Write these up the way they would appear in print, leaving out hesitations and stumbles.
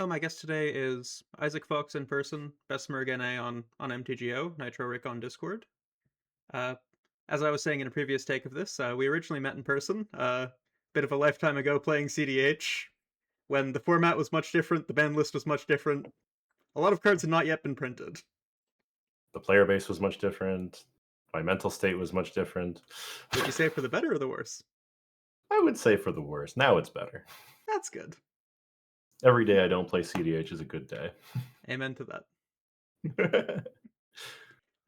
my guest today is Isaac Fox in person, Bessemer Gene on MTGO, Nitro Rick on Discord. Uh, as I was saying in a previous take of this, we originally met in person, bit of a lifetime ago playing CDH, when the format was much different, the ban list was much different, a lot of cards had not yet been printed. The player base was much different. My mental state was much different. Would you say for the better or the worse? I would say for the worse. Now it's better. That's good. Every day I don't play CDH is a good day. Amen to that.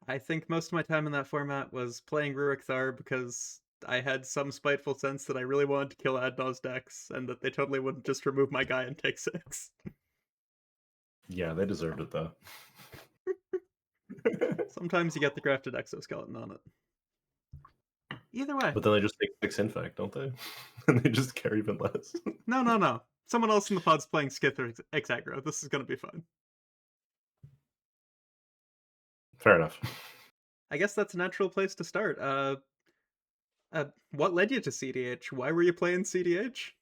I think most of my time in that format was playing Rurik Thar because I had some spiteful sense that I really wanted to kill Adnaw's decks, and that they totally wouldn't just remove my guy and take 6. Yeah, they deserved it though. Sometimes you get the grafted exoskeleton on it. Either way. But then they just take 6 infect, don't they? And they just care even less. No. Someone else in the pod's playing Skith or X-Aggro. This is gonna be fun. Fair enough. I guess that's a natural place to start. What led you to CDH? Why were you playing CDH?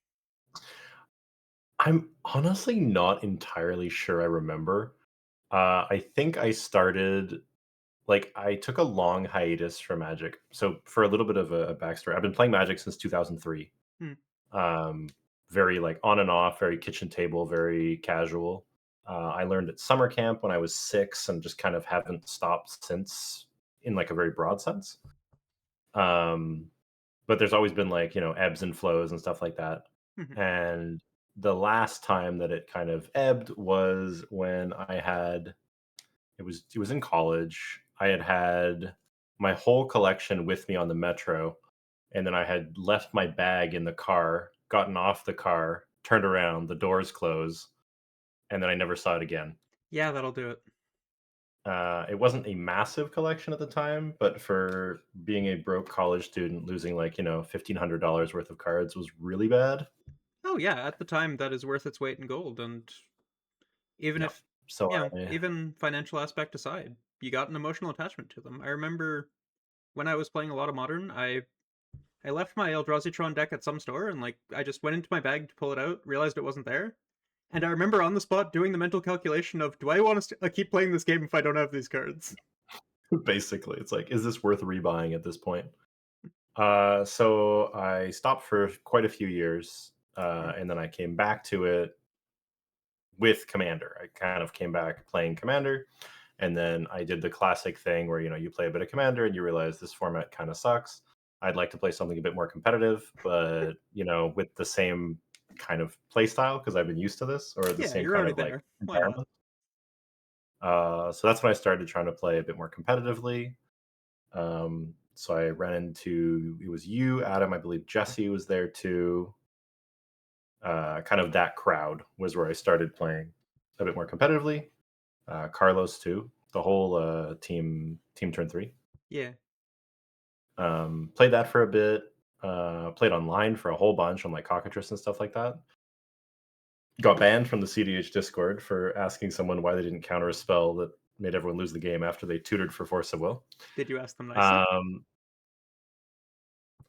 I'm honestly not entirely sure I remember. I think I started I took a long hiatus from Magic. So for a little bit of a backstory, I've been playing Magic since 2003. Hmm. Very on and off, very kitchen table, very casual. I learned at summer camp when I was 6 and just kind of haven't stopped since in a very broad sense. But there's always been ebbs and flows and stuff like that. And the last time that it kind of ebbed was when it was in college. I had my whole collection with me on the metro, and then I had left my bag in the car, gotten off the car, turned around, the doors close, and then I never saw it again. Yeah, that'll do it. It wasn't a massive collection at the time, but for being a broke college student, losing $1,500 worth of cards was really bad. Oh yeah, at the time that is worth its weight in gold, and even if So even financial aspect aside, you got an emotional attachment to them. I remember when I was playing a lot of Modern, I left my Eldrazi deck at some store, and I just went into my bag to pull it out, realized it wasn't there, and I remember on the spot doing the mental calculation of, do I want to keep playing this game if I don't have these cards? basically, it's is this worth rebuying at this point? So I stopped for quite a few years, and then I came back to it with Commander. I kind of came back playing Commander, and then I did the classic thing where you play a bit of Commander and you realize this format kind of sucks. I'd like to play something a bit more competitive, but with the same kind of play style because I've been used to this, or the same you're kind already of there. environment. So that's when I started trying to play a bit more competitively. So I ran into, it was you, Adam, I believe Jesse was there too. Kind of that crowd was where I started playing a bit more competitively. Carlos too, the whole team turn 3. Yeah. Played that for a bit. Played online for a whole bunch on Cockatrice and stuff like that. Got banned from the CDH Discord for asking someone why they didn't counter a spell that made everyone lose the game after they tutored for Force of Will. Did you ask them nicely?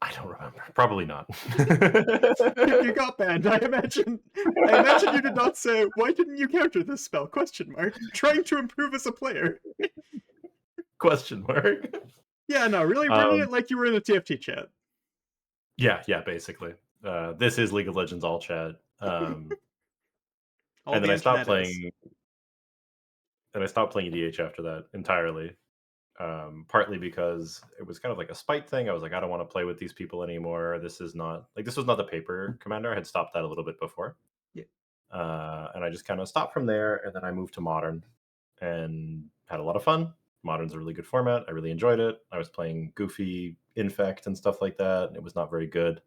I don't remember. Probably not. You got banned. I imagine you did not say, "Why didn't you counter this spell?" Question mark. Trying to improve as a player. Question mark. Yeah, no, really running it like you were in a TFT chat. Yeah, basically. This is League of Legends all chat. And then I stopped playing. And I stopped playing EDH after that entirely. Partly because it was kind of like a spite thing. I was like, I don't want to play with these people anymore. This was not the paper Commander. I had stopped that a little bit before. Yeah. And I just kind of stopped from there, and then I moved to Modern and had a lot of fun. Modern's a really good format. I really enjoyed it. I was playing goofy infect and stuff like that, and it was not very good.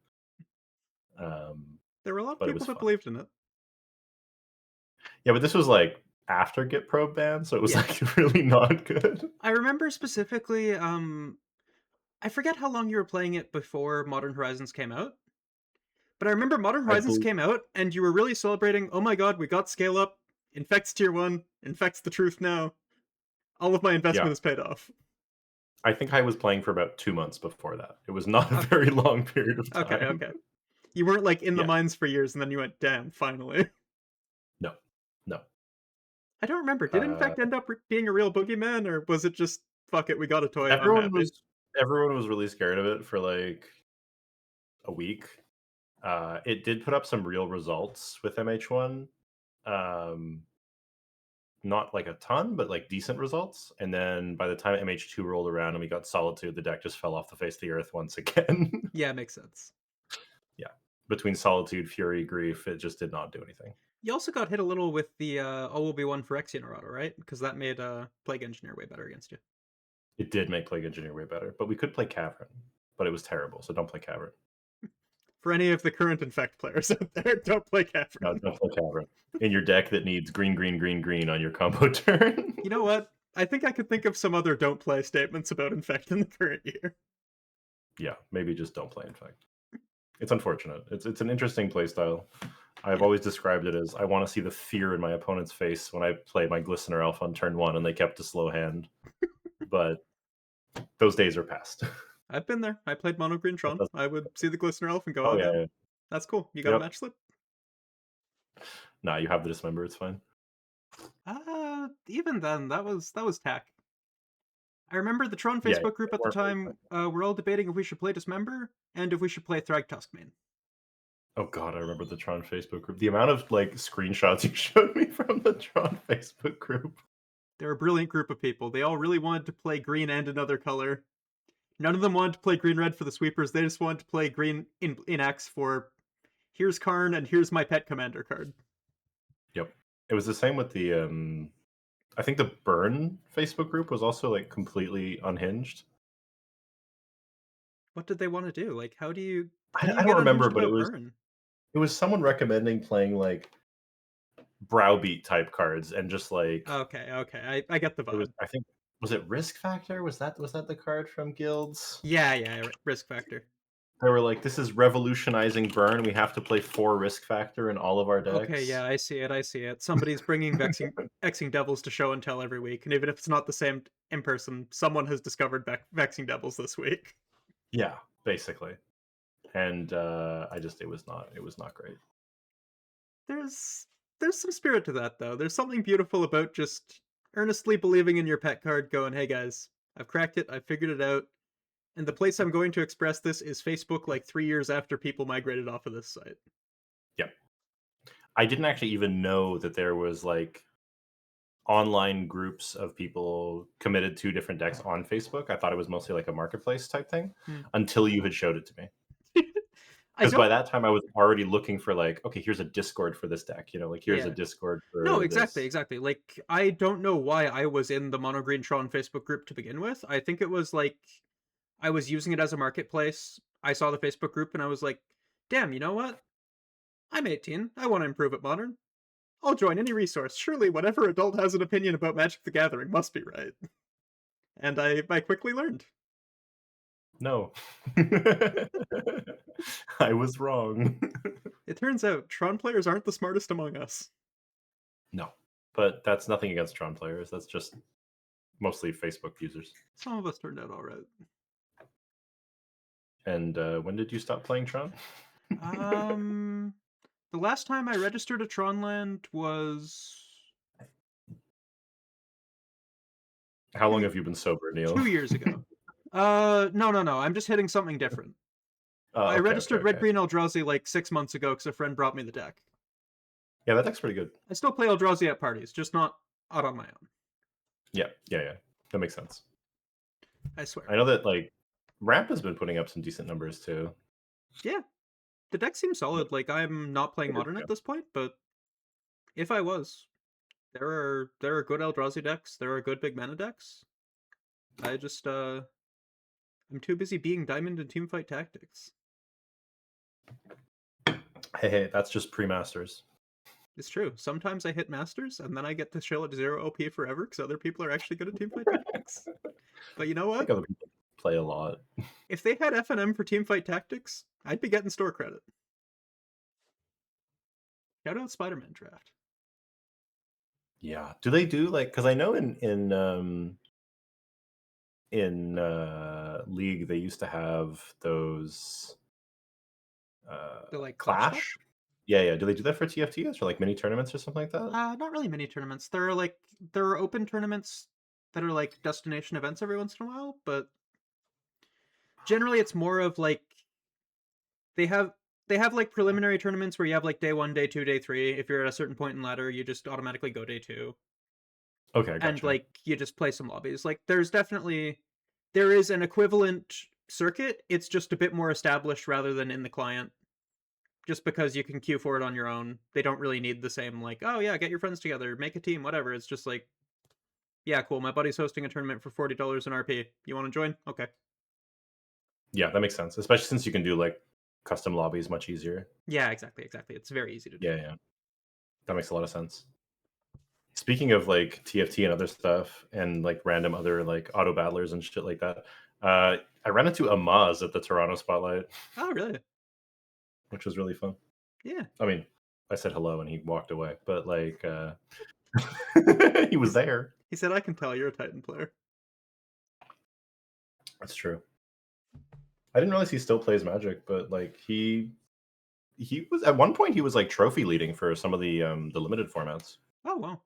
There were a lot of people that believed in it. Yeah, but this was after Get Probe ban, so it was really not good. I remember specifically, I forget how long you were playing it before Modern Horizons came out, but I remember Modern Horizons came out and you were really celebrating, oh my god, we got scale up, Infect's tier 1, Infect's the truth now. All of my investment is paid off. I think I was playing for about 2 months before that. It was not a very long period of time. Okay. You weren't in the mines for years and then you went, damn, finally. No. No. I don't remember. Did Uh, infect end up being a real boogeyman, or was it just fuck it, we got a toy, I'm everyone happy? was everyone was really scared of it for like a week. It did put up some real results with MH1. Um, Not like a ton, but like decent results. And then by the time MH2 rolled around and we got Solitude, the deck just fell off the face of the earth once again. Yeah, makes sense. Yeah. Between Solitude, Fury, Grief, it just did not do anything. You also got hit a little with the all will be one for Exionerato, right? Because that made Plague Engineer way better against you. It did make Plague Engineer way better, but we could play Cavern, but it was terrible, so don't play Cavern. For any of the current infect players out there, don't play No, Cavern. don't play Cavern. In your deck that needs green, green, green, green on your combo turn. You know what? I think I could think of some other don't play statements about infect in the current year. Yeah, maybe just don't play Infect. It's unfortunate. It's an interesting playstyle. I've Yeah. always described it as I want to see the fear in my opponent's face when I play my Glistener Elf on turn 1 and they kept a slow hand. But those days are past. I've been there. I played Mono Green Tron. I would see the Glistener Elf and go, Oh, oh yeah, damn, yeah. that's cool. You got a Yep. match slip? Nah, you have the Dismember. It's fine. Even then, that was tack. I remember the Tron Yeah, Facebook group they at the weren't very time. fun. We're all debating if we should play Dismember and if we should play Thragtusk main. Oh god, I remember the Tron Facebook group. The amount of like screenshots you showed me from the Tron Facebook group. They're a brilliant group of people. They all really wanted to play green and another color. None of them wanted to play green-red for the sweepers. They just wanted to play green in X for here's Karn and here's my pet commander card. Yep. It was the same with the I think the Burn Facebook group was also like completely unhinged. What did they want to do? Like, how do you I don't get remember, unhinged but about Burn? it was someone recommending playing like browbeat type cards and just like Okay, I get the it was vibe. I think was it Risk Factor? Was that the card from Guilds? Yeah, risk factor. They were like, this is revolutionizing Burn. We have to play 4 Risk Factor in all of our Okay, decks. yeah, I see it. Somebody's bringing Vexing Devils to show and tell every week, and even if it's not the same in person, someone has discovered Vexing Devils this week. Yeah, basically. And it was not great. There's some spirit to that though. There's something beautiful about just earnestly believing in your pet card, going, "Hey guys, I've cracked it. I've figured it out." And the place I'm going to express this is Facebook, like 3 years after people migrated off of this site. Yep. I didn't actually even know that there was like online groups of people committed to different decks on Facebook. I thought it was mostly like a marketplace type thing Hmm. until you had showed it to me. I Because by don't. that time I was already looking for like, okay, here's a Discord for this deck, like here's a Yeah. Discord No, for exactly, this. exactly. Like, I don't know why I was in the Mono Green Tron Facebook group to begin with. I think it was like I was using it as a marketplace. I saw the Facebook group and I was like, damn, you know what? I'm 18. I want to improve at Modern. I'll join any resource. Surely whatever adult has an opinion about Magic the Gathering must be right. And I quickly learned. No. I was wrong. It turns out Tron players aren't the smartest among us. No. But that's nothing against Tron players. That's just mostly Facebook users. Some of us turned out alright. And when did you stop playing Tron? Um, the last time I registered a Tronland was How long two, have you been sober, Neil? 2 years ago. No. I'm just hitting something different. Oh, I okay, registered Red Green Eldrazi like 6 months ago because a friend brought me the deck. Yeah, that deck's pretty good. I still play Eldrazi at parties, just not out on my own. Yeah. That makes sense. I swear. I know that like Ramp has been putting up some decent numbers too. Yeah, the deck seems solid. Like, I'm not playing Modern at this point, but if I was, there are good Eldrazi decks. There are good big mana decks. I just I'm too busy being Diamond and Teamfight Tactics. Hey, that's just pre-masters. It's true. Sometimes I hit Masters, and then I get to chill at 0 OP forever because other people are actually good at Teamfight Tactics. But you know I think what? other people play a lot. If they had FNM for Teamfight Tactics, I'd be getting store credit. Shout out Spider-Man Draft. Yeah. Do they do like? Because I know in League they used to have those They're like clutch Clash. stuff. Yeah, yeah. Do they do that for TFTs or like mini tournaments or something like that? Not really mini tournaments. There are open tournaments that are like destination events every once in a while, but generally it's more of like they have they have like preliminary tournaments where you have like day 1, day 2, day 3. If you're at a certain point in ladder, you just automatically go day 2. Okay, And gotcha. like you just play some lobbies. Like there is an equivalent circuit. It's just a bit more established rather than in the client. Just because you can queue for it on your own. They don't really need the same like, oh yeah, get your friends together, make a team, whatever. It's just like, yeah, cool. My buddy's hosting a tournament for $40 in RP. You want to join? Okay. Yeah, that makes sense, especially since you can do like custom lobbies much easier. Yeah, exactly, exactly. It's very easy to do. Yeah, yeah. That makes a lot of sense. Speaking of like TFT and other stuff and like random other like auto battlers and shit like that, I ran into Amaz at the Toronto Spotlight, Oh, really? which was really fun. Yeah. I mean, I said hello and he walked away, but like he was there. He said, I can tell you're a Titan player. That's true. I didn't realize he still plays Magic, but like he was at one point he was like trophy leading for some of the limited formats. Oh, wow.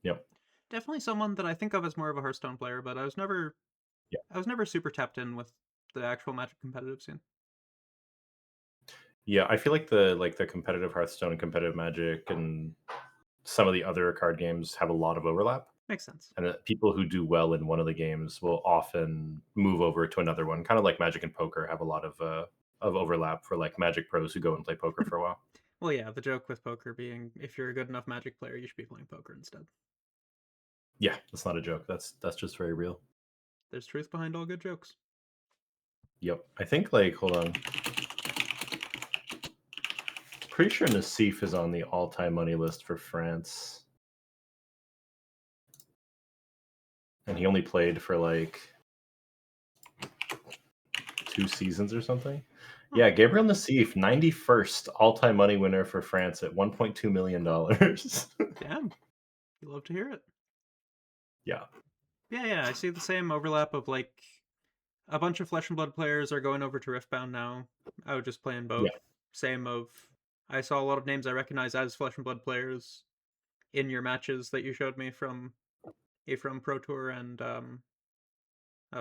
Yep. Definitely someone that I think of as more of a Hearthstone player, but Yeah. I was never super tapped in with the actual Magic competitive scene. Yeah, I feel like the competitive Hearthstone and competitive Magic and some of the other card games have a lot of overlap. Makes sense. And that people who do well in one of the games will often move over to another one, kind of like Magic and poker have a lot of overlap for like Magic pros who go and play poker for a while. Well, yeah, the joke with poker being if you're a good enough Magic player, you should be playing poker instead. Yeah, that's not a joke. That's just very real. There's truth behind all good jokes. Yep. I think like hold on. Pretty sure Nassif is on the all-time money list for France. And he only played for like 2 seasons or something. Huh. Yeah, Gabriel Nassif, 91st all-time money winner for France at $1.2 million. Damn. You love to hear it. Yeah. Yeah, yeah, I see the same overlap of like a bunch of Flesh and Blood players are going over to Riftbound now. I would just playing Yeah. both. Same of I saw a lot of names I recognize as Flesh and Blood players in your matches that you showed me from Pro Tour and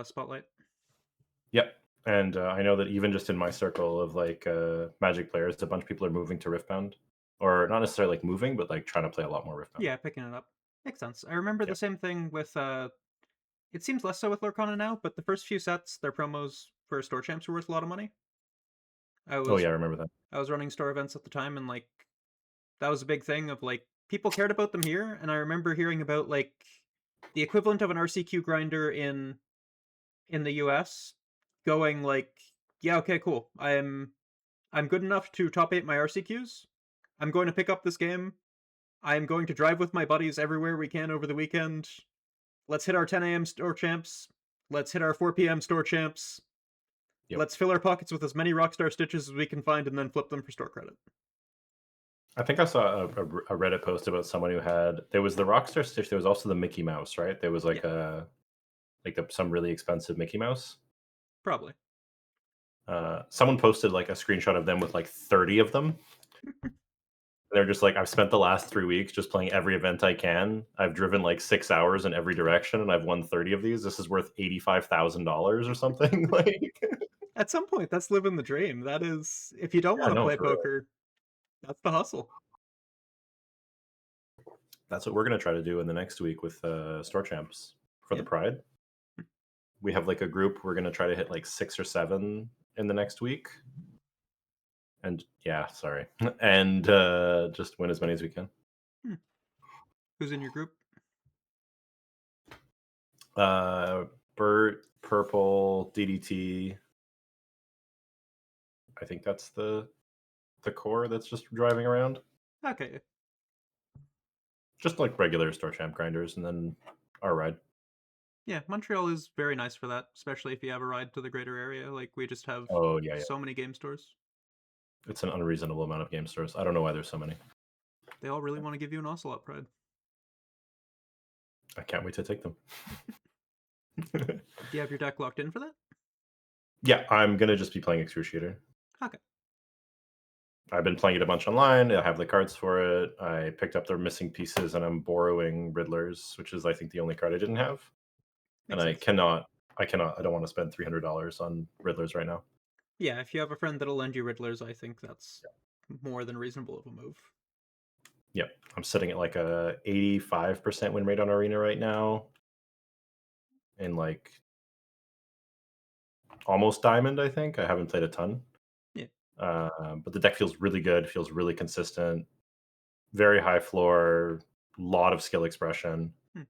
Spotlight. Yep. And I know that even just in my circle of like Magic players, a bunch of people are moving to Riftbound, or not necessarily like moving, but like trying to play a lot more Riftbound. Yeah, picking it up. Makes sense. I remember the Yep. same thing with it seems less so with Lorcana now, but the first few sets, their promos for store champs were worth a lot of money. I Oh was yeah, I remember that. I was running store events at the time and like that was a big thing of like people cared about them here and I remember hearing about like the equivalent of an RCQ grinder in the US going like, yeah, okay, cool. I'm good enough to top 8 my RCQs. I'm going to pick up this game. I'm going to drive with my buddies everywhere we can over the weekend. Let's hit our 10 a.m. store champs. Let's hit our 4 p.m. store champs. Yep. Let's fill our pockets with as many Rockstar Stitches as we can find and then flip them for store credit. I think I saw a Reddit post about someone who had there was the Rockstar Stitch. There was also the Mickey Mouse, right? There was Yeah, like some really expensive Mickey Mouse. probably. Someone posted like a screenshot of them with like 30 of them. They're just like, I've spent the last 3 weeks just playing every event I can. I've driven like 6 hours in every direction, and I've won 30 of these. This is worth $85,000 or something. Like, At some point, that's living the dream. That is, if you don't yeah, want to no, play for real. poker, that's the hustle. That's what we're gonna try to do in the next week with Store Champs for the Yeah. Pride. We have like a group. We're gonna try to hit like 6 or 7 in the next week, and yeah, sorry, and just win as many as we can. Hmm. Who's in your group? Bert, Purple, DDT. I think that's the core that's just driving around. Okay. Just like regular Store Champ grinders, and then our ride. Yeah, Montreal is very nice for that, especially if you have a ride to the greater area. Like, we just have Oh yeah, yeah. so many game stores. It's an unreasonable amount of game stores. I don't know why there's so many. They all really want to give you an Ocelot Pride. I can't wait to take them. Do you have your deck locked in for that? Yeah, I'm gonna just be playing Excruciator. Okay. I've been playing it a bunch online. I have the cards for it. I picked up their missing pieces, and I'm borrowing Riddlers, which is I think the only card I didn't have. And Makes sense. I don't want to spend $300 on Riddlers right now. Yeah, if you have a friend that'll lend you Riddlers, I think that's more than reasonable of a move. Yep, I'm sitting at like a 85% win rate on Arena right now, in like almost Diamond. I think I haven't played a ton, Yeah. but the deck feels really good. Feels really consistent. Very high floor. Lot of skill expression, Hmm.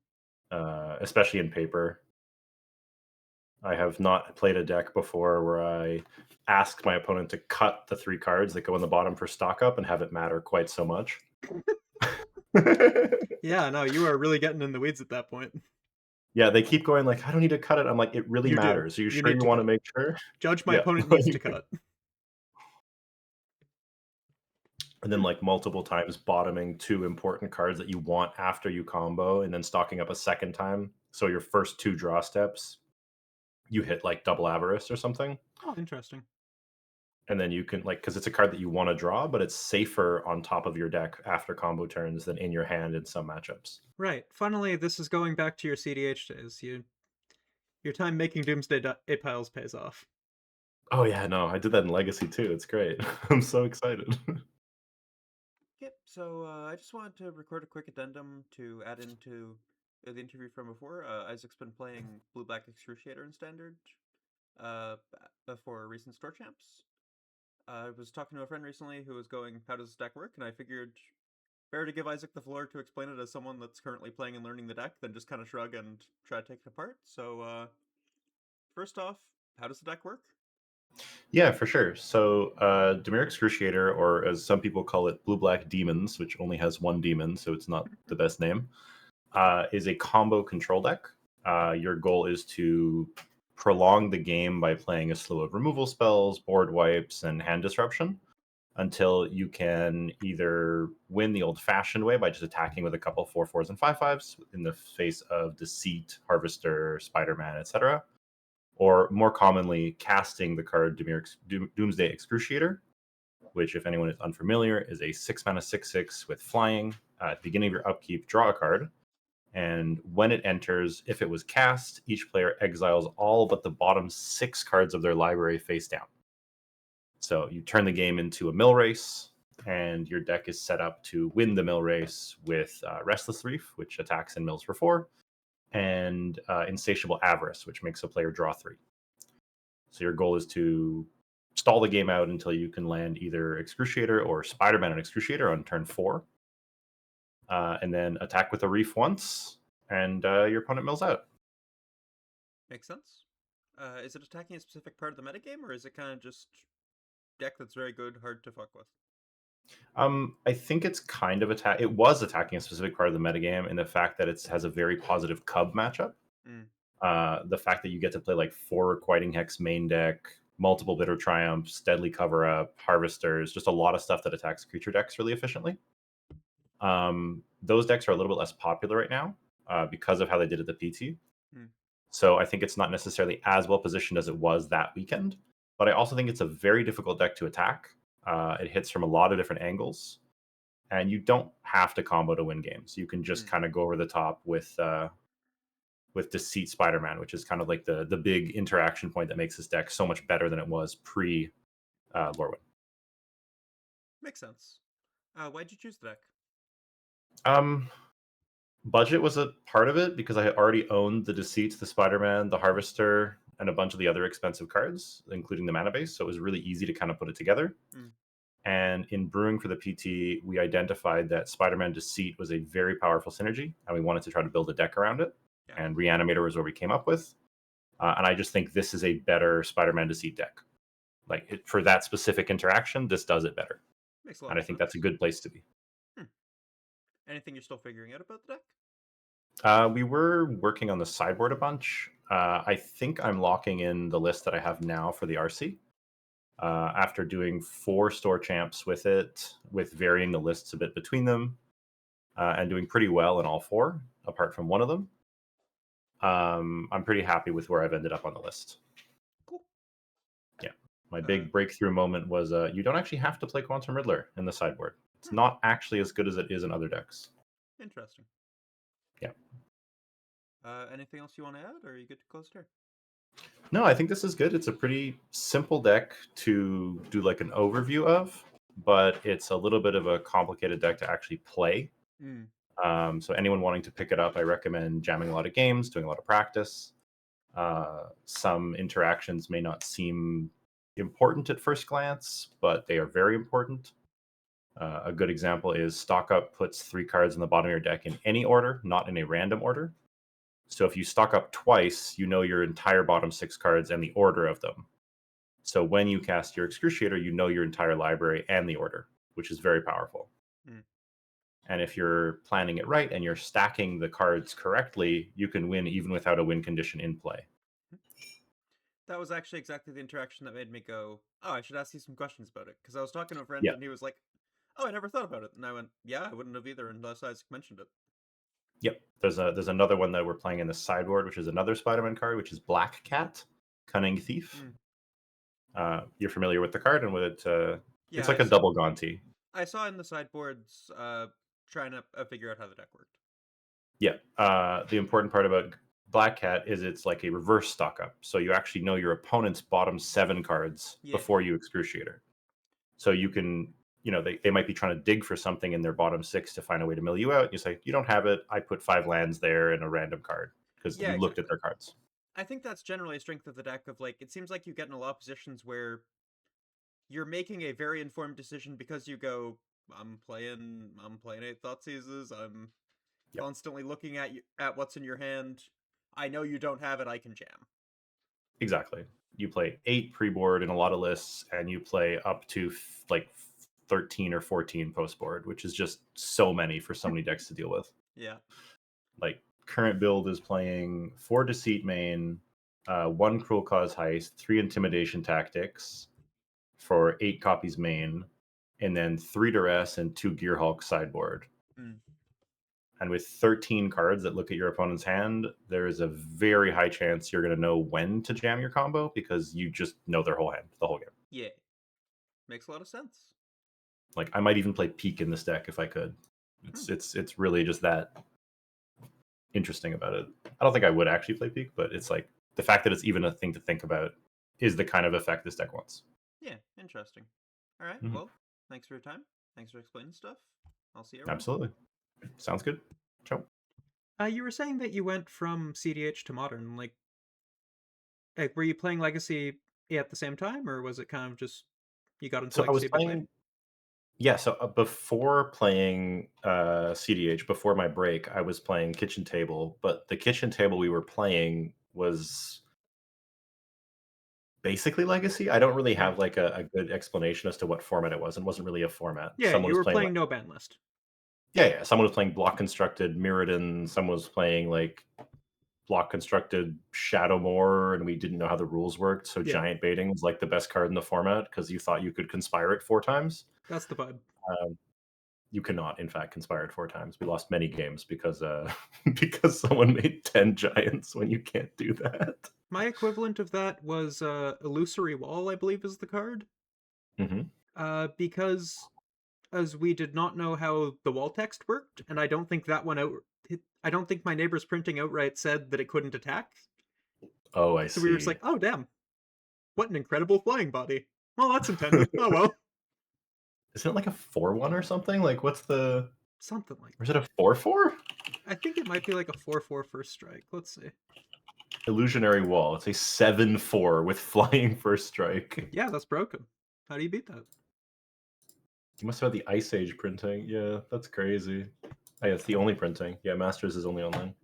especially in paper. I have not played a deck before where I ask my opponent to cut the 3 cards that go in the bottom for stock up and have it matter quite so much. Yeah, no, you are really getting in the weeds at that point. Yeah, they keep going like, "I don't need to cut it." I'm like, "It really You do. matters. Are you You sure need you to wanna cut. make sure?" Judge my Yeah, opponent needs to like cut. and then, Hmm. like, multiple times bottoming 2 important cards that you want after you combo and then stocking up a second time. So your first 2 draw steps, you hit, like, double Avarice or something, Oh, interesting. and then you can like because it's a card that you wanna draw, but it's safer on top of your deck after combo turns than in your hand in some matchups. Right. Funnily, this is going back to your CDH days. Your time making Doomsday 8 piles pays off. Oh, yeah, no, I did that in Legacy too, it's great. I'm so excited. Yep. So I just wanted to record a quick addendum to add into the interview from before. Isaac's been playing Blue Black Excruciator in Standard for recent store champs. I was talking to a friend recently who was going, "How does this deck work?" And I figured better to give Isaac the floor to explain it as someone that's currently playing and learning the deck than just kind of shrug and try to take it apart. So first off, how does the deck work? Yeah, for sure. So, Demir Excruciator, or as some people call it, Blue Black Demons, which only has 1 demon, so it's not the best name, is a combo control deck. Your goal is to prolong the game by playing a slew of removal spells, board wipes, and hand disruption until you can either win the old-fashioned way by just attacking with a couple 4/4s and 5/5s in the face of Deceit, Harvester, Spider-Man, etc., or more commonly, casting the card Doomsday Excruciator, which, if anyone is unfamiliar, is a 6 mana 6/6 with flying. At the beginning of your upkeep, draw a card. And when it enters, if it was cast, each player exiles all but the bottom 6 cards of their library face down. So you turn the game into a mill race, and your deck is set up to win the mill race with Restless Reef, which attacks and mills for 4, and Insatiable Avarice, which makes a player draw 3. So your goal is to stall the game out until you can land either Excruciator or Spider-Man and Excruciator on turn 4, and then attack with a Reef once, and your opponent mills out. Makes sense. Is it attacking a specific part of the metagame, or is it kind of just deck that's very good, hard to fuck with? I think it's kind of attack. It was attacking a specific part of the metagame in the fact that it has a very positive Cub matchup. Mm. The fact that you get to play like 4 Requiting Hex main deck, multiple Bitter Triumphs, Deadly Cover Up, Harvesters, just a lot of stuff that attacks creature decks really efficiently. Those decks are a little bit less popular right now because of how they did at the PT. Mm. So I think it's not necessarily as well positioned as it was that weekend. But I also think it's a very difficult deck to attack. It hits from a lot of different angles, and you don't have to combo to win games. You can just Mm. kind of go over the top with Deceit Spider-Man, which is kind of like the big interaction point that makes this deck so much better than it was pre Lorwyn. Makes sense. Why'd you choose the deck? Um, Budget was a part of it because I had already owned the Deceit, the Spider-Man, the Harvester, and a bunch of the other expensive cards, including the mana base. So it was really easy to kind of put it together. Mm. And in brewing for the PT, we identified that Spider-Man Deceit was a very powerful synergy, and we wanted to try to build a deck around it. Yeah. And Reanimator was what we came up with. And I just think this is a better Spider-Man Deceit deck. For that specific interaction, this does it better. Makes a lot And I of think that's a sense. good place to be. Hmm. Anything you're still figuring out about the deck? We were working on the sideboard a bunch. I think I'm locking in the list that I have now for the RC. After doing 4 store champs with it, with varying the lists a bit between them, and doing pretty well in all 4, apart from one of them. I'm pretty happy with where I've ended up on the list. Cool. Yeah. My Uh, big breakthrough moment was you don't actually have to play Quantum Riddler in the sideboard. It's hmm, not actually as good as it is in other decks. interesting. Yeah. Anything else you want to add, or are you good to close here? No, I think this is good. It's a pretty simple deck to do like an overview of, but it's a little bit of a complicated deck to actually play. Mm. So anyone wanting to pick it up, I recommend jamming a lot of games, doing a lot of practice. Some interactions may not seem important at first glance, but they are very important. A good example is stock up puts 3 cards in the bottom of your deck in any order, not in a random order. So if you stock up twice, you know your entire bottom 6 cards and the order of them. So when you cast your Excruciator, you know your entire library and the order, which is very powerful. Mm. And if you're planning it right and you're stacking the cards correctly, you can win even without a win condition in play. That was actually exactly the interaction that made me go, "Oh, I should ask you some questions about it." Because I was talking to a friend, Yeah. and he was like, "Oh, I never thought about it," and I went, "Yeah, I wouldn't have either unless Isaac mentioned it." Yep. There's another one that we're playing in the sideboard, which is another Spider-Man card, which is Black Cat, Cunning Thief. Mm. You're familiar with the card and with it. It's Yeah, like a double Gonti. I saw in the sideboards, trying to figure out how the deck worked. Yeah. The important part about Black Cat is it's like a reverse stock up. So you actually know your opponent's bottom 7 cards Yeah, before you Excruciator. So you can, they might be trying to dig for something in their bottom 6 to find a way to mill you out. You say, you don't have it. I put 5 lands there and a random card because yeah, you looked at exactly. their cards. I think that's generally a strength of the deck. Of like, it seems like you get in a lot of positions where you're making a very informed decision because you go, I'm playing 8 Thoughtseizes. I'm Yep. constantly looking at what's in your hand. I know you don't have it. I can jam. Exactly. You play 8 pre-board in a lot of lists, and you play up to like 13 or 14 post-board, which is just so many for so many decks to deal with. Yeah. Like current build is playing 4 Deceit main, 1 Cruel Cause Heist, 3 Intimidation Tactics for 8 copies main, and then 3 Duress and 2 Gearhulk sideboard. Mm. And with 13 cards that look at your opponent's hand, there is a very high chance you're going to know when to jam your combo because you just know their whole hand, the whole game. Yeah. Makes a lot of sense. Like I might even play Peak in this deck if I could. Hmm. It's really just that interesting about it. I don't think I would actually play Peak, but it's like the fact that it's even a thing to think about is the kind of effect this deck wants. Yeah. Interesting. All right. Mhm. Well, thanks for your time. Thanks for explaining stuff. I'll see you around. Absolutely. Sounds good. Ciao. You were saying that you went from CDH to modern. Like, were you playing Legacy at the same time, or was it kind of just you got into So I was Legacy a bit later? playing. Yeah, so before playing CDH, before my break, I was playing Kitchen Table, but the Kitchen Table we were playing was basically Legacy. I don't really Mm. have like a good explanation as to what format it was. It wasn't really a format. Yeah, Someone you was were playing like playing no ban list. yeah. Someone was playing Block Constructed Mirrodin. Someone was playing like Block Constructed Shadowmoor, and we didn't know how the rules worked. So Yeah, Giant Baiting was like the best card in the format because you thought you could conspire it 4 times. that's the vibe. Um, you cannot, in fact, conspire it 4 times. We lost many games because because someone made 10 giants when you can't do that. My equivalent of that was Illusory Wall, I believe is the card. Hmm. Because as we did not know how the wall text worked, and I don't think that one out. I don't think my neighbor's printing outright said that it couldn't attack. Oh, I So we were just see. like, oh damn, what an incredible flying body. Well, that's intended. Oh well, Isn't it like a 4-1 or something? Like, what's the. something like Or is it that. a 4-4? I think it might be like a 4/4 first strike. Let's see. Illusionary Wall. It's a 7-4 with flying first strike. Yeah, that's broken. How do you beat that? You must have had the Ice Age printing. Yeah, that's crazy. Oh, yeah, it's the only printing. Yeah, Masters is only online.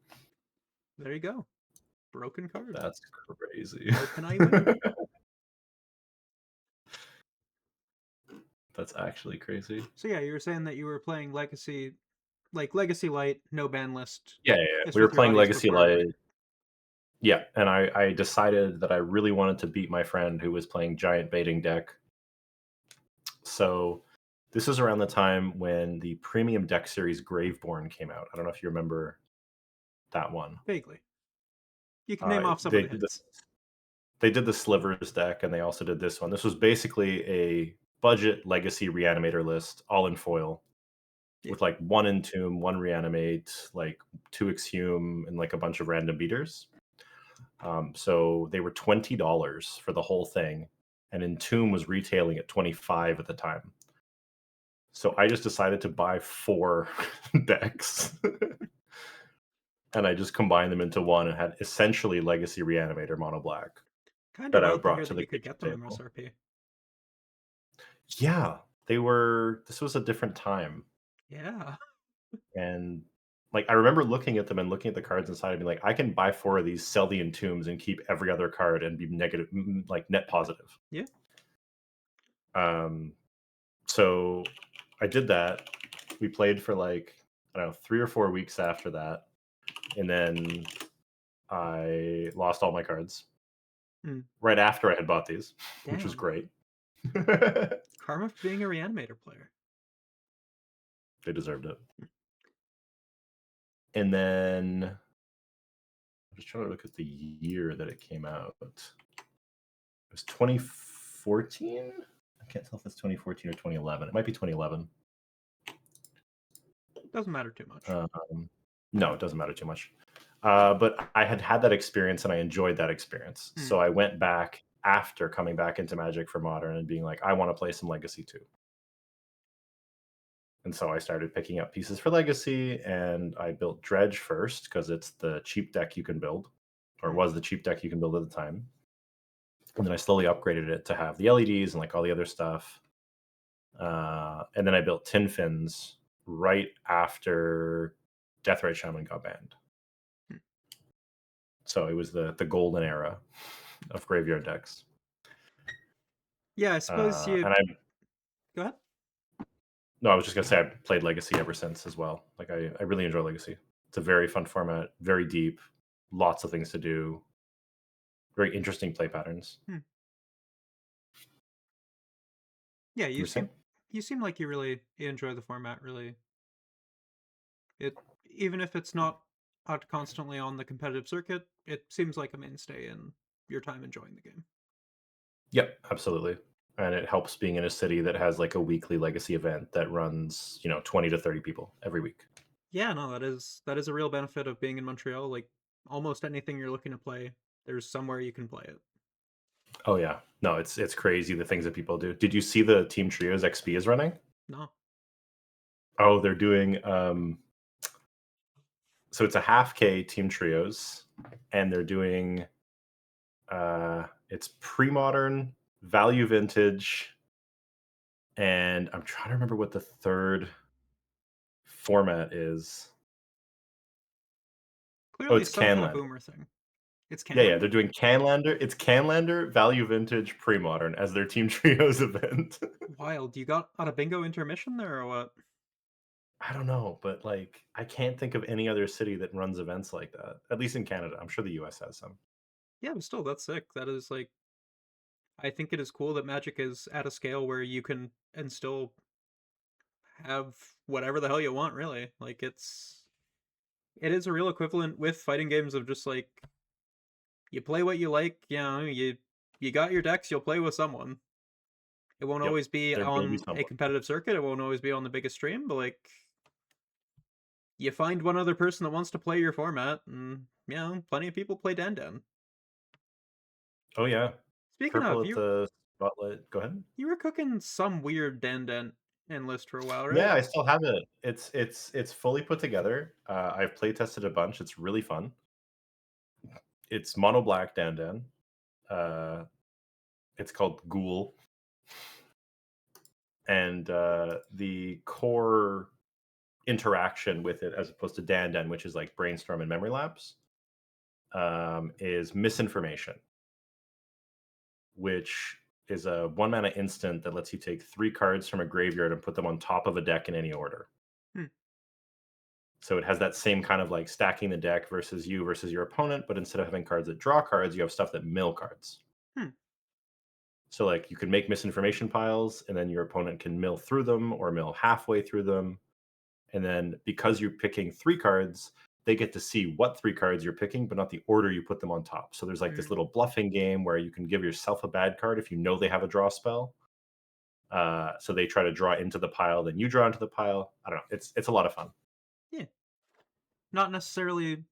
There you go. Broken card. That's crazy. How can I win? That's actually crazy. So yeah, you were saying that you were playing Legacy, like Legacy Light, no ban list. Yeah. It's We were with your playing buddies Legacy before a break. Light. Yeah, and I decided that I really wanted to beat my friend who was playing Giant Baiting deck. So this is around the time when the premium deck series Graveborn came out. I don't know if you remember that one. Vaguely. You can name off some of They the did the hits. they did the Slivers deck, and they also did this one. This was basically a budget legacy reanimator list, all in foil, Yeah. with like one Entomb, one reanimate, like two exhume, and like a bunch of random beaters. So they were $20 for the whole thing, and Entomb was retailing at 25 at the time. So I just decided to buy 4 decks, and I just combined them into one and had essentially Legacy Reanimator mono black Kind of that I wild to brought hear to that the you could kitchen get them table. MSRP. Yeah, they were. This was a different time, Yeah. and like I remember looking at them and looking at the cards inside and being like, I can buy 4 of these, sell the Entombs, and keep every other card and be negative, like net positive. Yeah. Um, so I did that. We played for like I don't know 3 or 4 weeks after that, and then I lost all my cards Hmm. right after I had bought these, which was Damn. great. Karma for being a reanimator player. They deserved it. And then I'm just trying to look at the year that it came out. It was 2014. I can't tell if it's 2014 or 2011. It might be 2011. Doesn't matter too much. No, it doesn't matter too much. But I had had that experience and I enjoyed that experience. Hmm. So I went back after coming back into Magic for Modern and being like, I want to play some Legacy too. And so I started picking up pieces for Legacy, and I built Dredge first because it's the cheap deck you can build, or Hmm. was the cheap deck you can build at the time. And then I slowly upgraded it to have the LEDs and like all the other stuff. And then I built Tin Fins right after Deathrite Shaman got banned. Hmm. So it was the golden era of graveyard decks. Yeah, I suppose you. And I Go ahead. No, I was just gonna say I played Legacy ever since as well. Like I really enjoy Legacy. It's a very fun format, very deep, lots of things to do, very interesting play patterns. Hmm. Yeah, You were saying? you seem like you enjoy the format. Really, it even if it's not out constantly on the competitive circuit, it seems like a mainstay in your time enjoying the game. Yep, absolutely. And it helps being in a city that has like a weekly Legacy event that runs, 20 to 30 people every week. Yeah, no, that is a real benefit of being in Montreal. Like almost anything you're looking to play, there's somewhere you can play it. Oh yeah. No, it's crazy the things that people do. Did you see the Team Trios XP is running? No. Oh, they're doing so it's a half K Team Trios, and they're doing it's pre-modern, value vintage, and I'm trying to remember what the third format is. Oh, Clearly it's some kind of Canlander. boomer thing. It's Yeah, they're Canlander? doing Canlander. It's Canlander, value vintage, pre-modern as their Team Trios event. Wild. You got out a bingo intermission there or what? I don't know, but like I can't think of any other city that runs events like that. At least in Canada. I'm sure the US has some. Yeah, but still, that's sick. That is like I think it is cool that Magic is at a scale where you can and still have whatever the hell you want, really. Like it is a real equivalent with fighting games of just like you play what you like, you got your decks, you'll play with someone. It won't Yep. always be There's gonna be on a someone. competitive circuit, it won't always be on the biggest stream, but like you find one other person that wants to play your format, and plenty of people play Dan. Oh yeah. Speaking Purple of, at the spotlight. Go ahead. you were cooking some weird Dan enlist for a while, right? Yeah, I still have it. It's fully put together. I've play tested a bunch. It's really fun. It's mono black Dan. Uh, it's called Ghoul, and the core interaction with it, as opposed to Dan, which is like brainstorm and memory lapse, is misinformation, which is a 1 mana instant that lets you take 3 cards from a graveyard and put them on top of a deck in any order. Hmm. So it has that same kind of like stacking the deck versus you versus your opponent, but instead of having cards that draw cards, you have stuff that mill cards. Hmm. So like you can make misinformation piles, and then your opponent can mill through them or mill halfway through them. And then because you're picking 3 cards, they get to see what 3 cards you're picking, but not the order you put them on top. So there's like this Mm. little bluffing game where you can give yourself a bad card if you know they have a draw spell. So they try to draw into the pile, then you draw into the pile. I don't know. It's a lot of fun. Yeah. Not necessarily.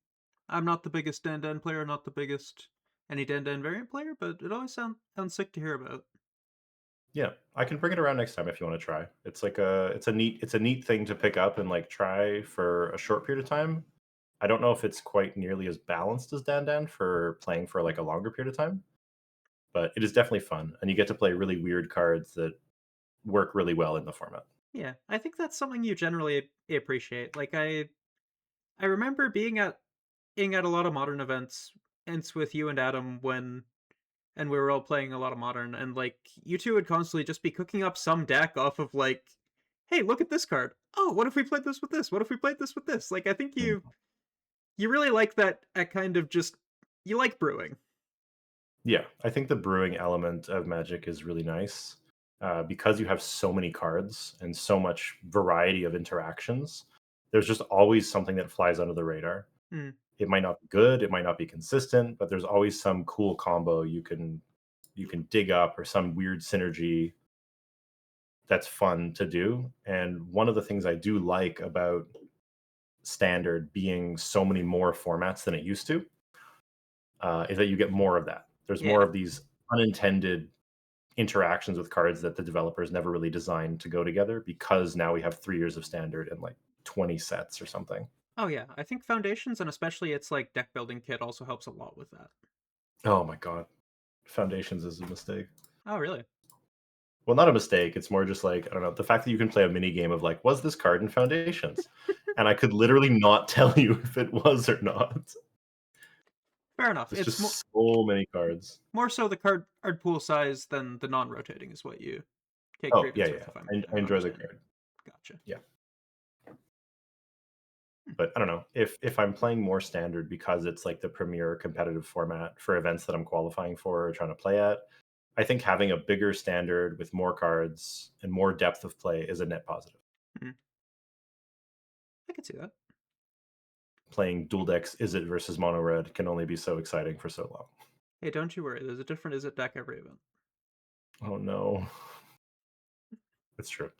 I'm not the biggest Dan player, not the biggest any Dan variant player, but it always sounds sick to hear about. Yeah, I can bring it around next time if you want to try. It's like it's a neat thing to pick up and like try for a short period of time. I don't know if it's quite nearly as balanced as Dan for playing for like a longer period of time, but it is definitely fun, and you get to play really weird cards that work really well in the format. Yeah, I think that's something you generally appreciate. Like I remember being at a lot of modern events, and it's with you and Adam and we were all playing a lot of modern, and like you two would constantly just be cooking up some deck off of like, hey, look at this card. Oh, what if we played this with this? What if we played this with this? Like I think Mm. you really like that kind of just you like brewing. Yeah, I think the brewing element of Magic is really nice because you have so many cards and so much variety of interactions. There's just always something that flies under the radar. Mm, It might not be good, it might not be consistent, but there's always some cool combo you can dig up or some weird synergy that's fun to do. And one of the things I do like about standard being so many more formats than it used to is that you get more of that. There's more yeah. of these unintended interactions with cards that the developers never really designed to go together because now we have 3 years of standard and like 20 sets or something. Oh yeah. I think foundations and especially its like deck building kit also helps a lot with that. Oh my god. Foundations is a mistake. Oh really? Well, not a mistake. It's more just like, I don't know, the fact that you can play a mini game of like, was this card in Foundations? And I could literally not tell you if it was or not. Fair enough. It's It's just so many cards. more so the card pool size than the non-rotating is what you take Oh, yeah, grievance with yeah. if I I'm enjoy the understanding. card. Gotcha. Yeah. Hmm. But I don't know. If I'm playing more standard because it's like the premier competitive format for events that I'm qualifying for or trying to play at, I think having a bigger standard with more cards and more depth of play is a net positive. Hmm. I could see that. Playing dual decks is it versus mono red can only be so exciting for so long. Hey, don't you worry. There's a different is it deck every event. Oh no. It's true.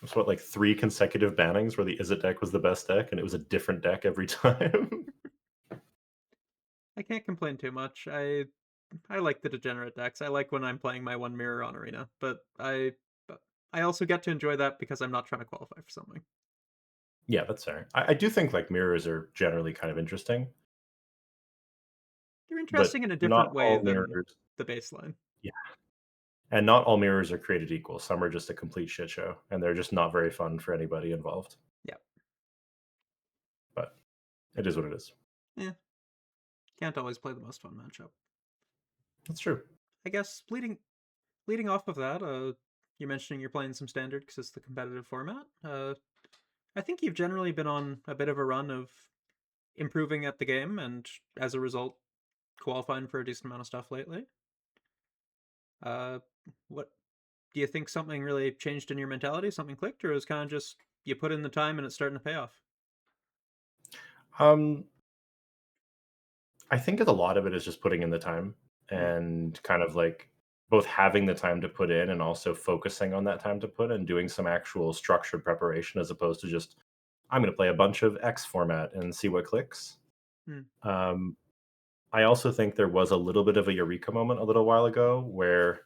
It's what, like 3 consecutive bannings where the Izzet deck was the best deck and it was a different deck every time. I can't complain too much. I like the degenerate decks. I like when I'm playing my one mirror on arena, but I also get to enjoy that because I'm not trying to qualify for something. Yeah, that's fair. I do think like mirrors are generally kind of interesting, They're but interesting in a not different way all than mirrors. the baseline. Yeah, and not all mirrors are created equal. Some are just a complete shit show, and they're just not very fun for anybody involved. Yeah. But it is what it is. Yeah. Can't always play the most fun matchup. That's true. I guess leading off of that, you're mentioning you're playing some standard because it's the competitive format. I think you've generally been on a bit of a run of improving at the game, and as a result, qualifying for a decent amount of stuff lately. Uh, what do you think? Something really changed in your mentality? Something clicked, or is kind of just you put in the time and it's starting to pay off? Um, I think that a lot of it is just putting in the time Mm, and kind of like both having the time to put in and also focusing on that time to put in, doing some actual structured preparation as opposed to just I'm going to play a bunch of X format and see what clicks. mm, Um, I also think there was a little bit of a eureka moment a little while ago where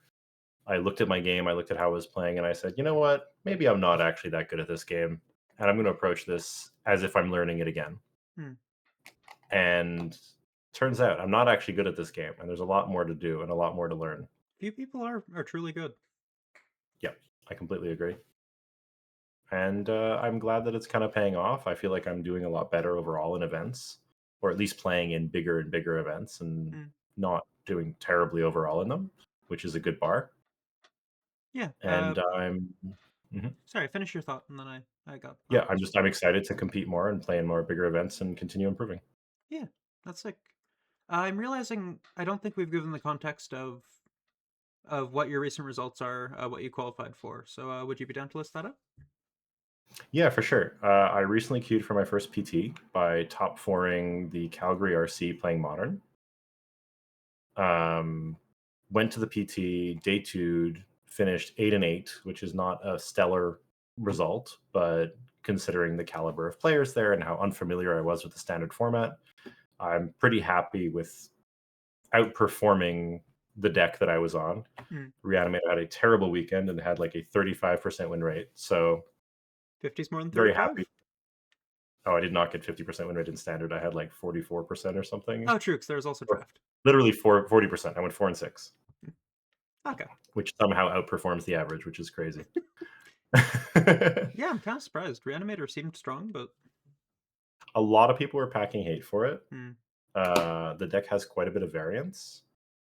I looked at my game, I looked at how I was playing, and I said, you know what? Maybe I'm not actually that good at this game. And I'm going to approach this as if I'm learning it again. mm. And turns out I'm not actually good at this game. And there's a lot more to do and a lot more to learn. Few people are truly good. Yep, I completely agree. And I'm glad that it's kind of paying off. I feel like I'm doing a lot better overall in events, or at least playing in bigger and bigger events and Mm. not doing terribly overall in them, which is a good bar. Yeah. And I'm Mhm. Sorry. Finish your thought, and then I got Yeah, questions for I'm you. excited to compete more and play in more bigger events and continue improving. Yeah, that's sick. I'm realizing I don't think we've given the context of what your recent results are, what you qualified for. So, would you be down to list that up? Yeah, for sure. I recently queued for my first PT by top fouring the Calgary RC playing Modern. Um, Went to the PT, day two'd, finished 8-8, which is not a stellar result, but considering the caliber of players there and how unfamiliar I was with the standard format, I'm pretty happy with outperforming the deck that I was on. Mm. Reanimate had a terrible weekend and had like a 35% win rate. So 50's more than very happy. 35? Oh, I did not get 50% win rate in standard. I had like 44% or something. Oh, true, because there was also Or draft. literally 40%. I went 4-6, Mm. Okay. which somehow outperforms the average, which is crazy. Yeah, I'm kind of surprised. Reanimator seemed strong, but A lot of people were packing hate for it. mm, The deck has quite a bit of variance,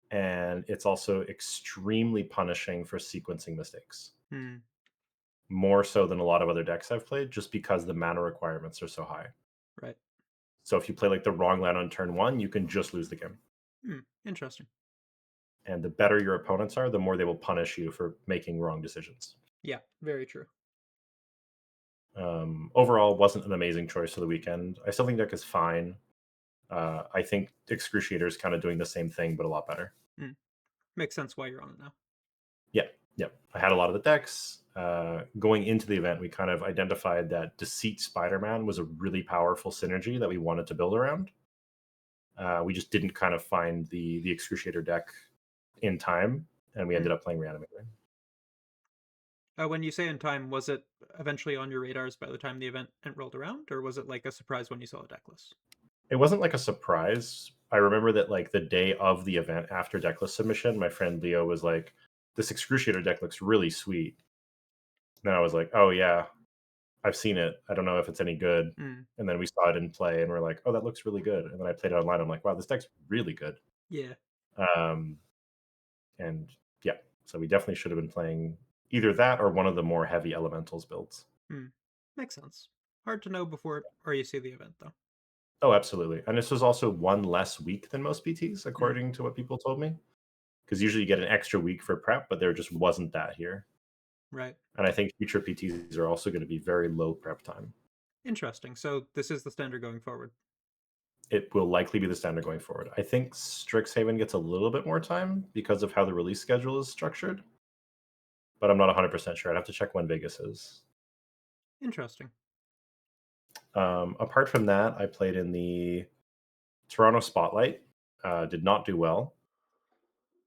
and it's also extremely punishing for sequencing mistakes. mm, More so than a lot of other decks I've played, just because the mana requirements are so high. right. So if you play like the wrong land on turn one, you can just lose the game. Interesting. And the better your opponents are, the more they will punish you for making wrong decisions. Yeah, very true. Overall, wasn't an amazing choice for the weekend. I still think deck is fine. I think Excruciator is kind of doing the same thing, but a lot better. Mm. Makes sense why you're on it now. Yeah, yeah. I had a lot of the decks. Going into the event, we kind of identified that Deceit Spider-Man was a really powerful synergy that we wanted to build around. We just didn't kind of find the Excruciator deck in time, and we ended up playing Reanimator. When you say in time, was it eventually on your radars by the time the event rolled around, or was it like a surprise when you saw the deck list? It wasn't like a surprise. I remember that like the day of the event after decklist submission, my friend Leo was like, "This Excruciator deck looks really sweet." And I was like, "Oh yeah, I've seen it. I don't know if it's any good." Mm. And then we saw it in play, and we're like, "Oh, that looks really good." And then I played it online. I'm like, "Wow, this deck's really good." Yeah. Um, and yeah, so we definitely should have been playing either that or one of the more heavy elementals builds. Mm. Makes sense. Hard to know before or you see the event, though. Oh, absolutely. And this was also one less week than most PTs, Mm. according to what people told me. Because usually you get an extra week for prep, but there just wasn't that here. Right. And I think future PTs are also going to be very low prep time. Interesting. So this is the standard going forward. It will likely be the standard going forward. I think Strixhaven gets a little bit more time because of how the release schedule is structured, but I'm not 100% sure. I'd have to check when Vegas is. Interesting. Apart from that, I played in the Toronto Spotlight. Did not do well,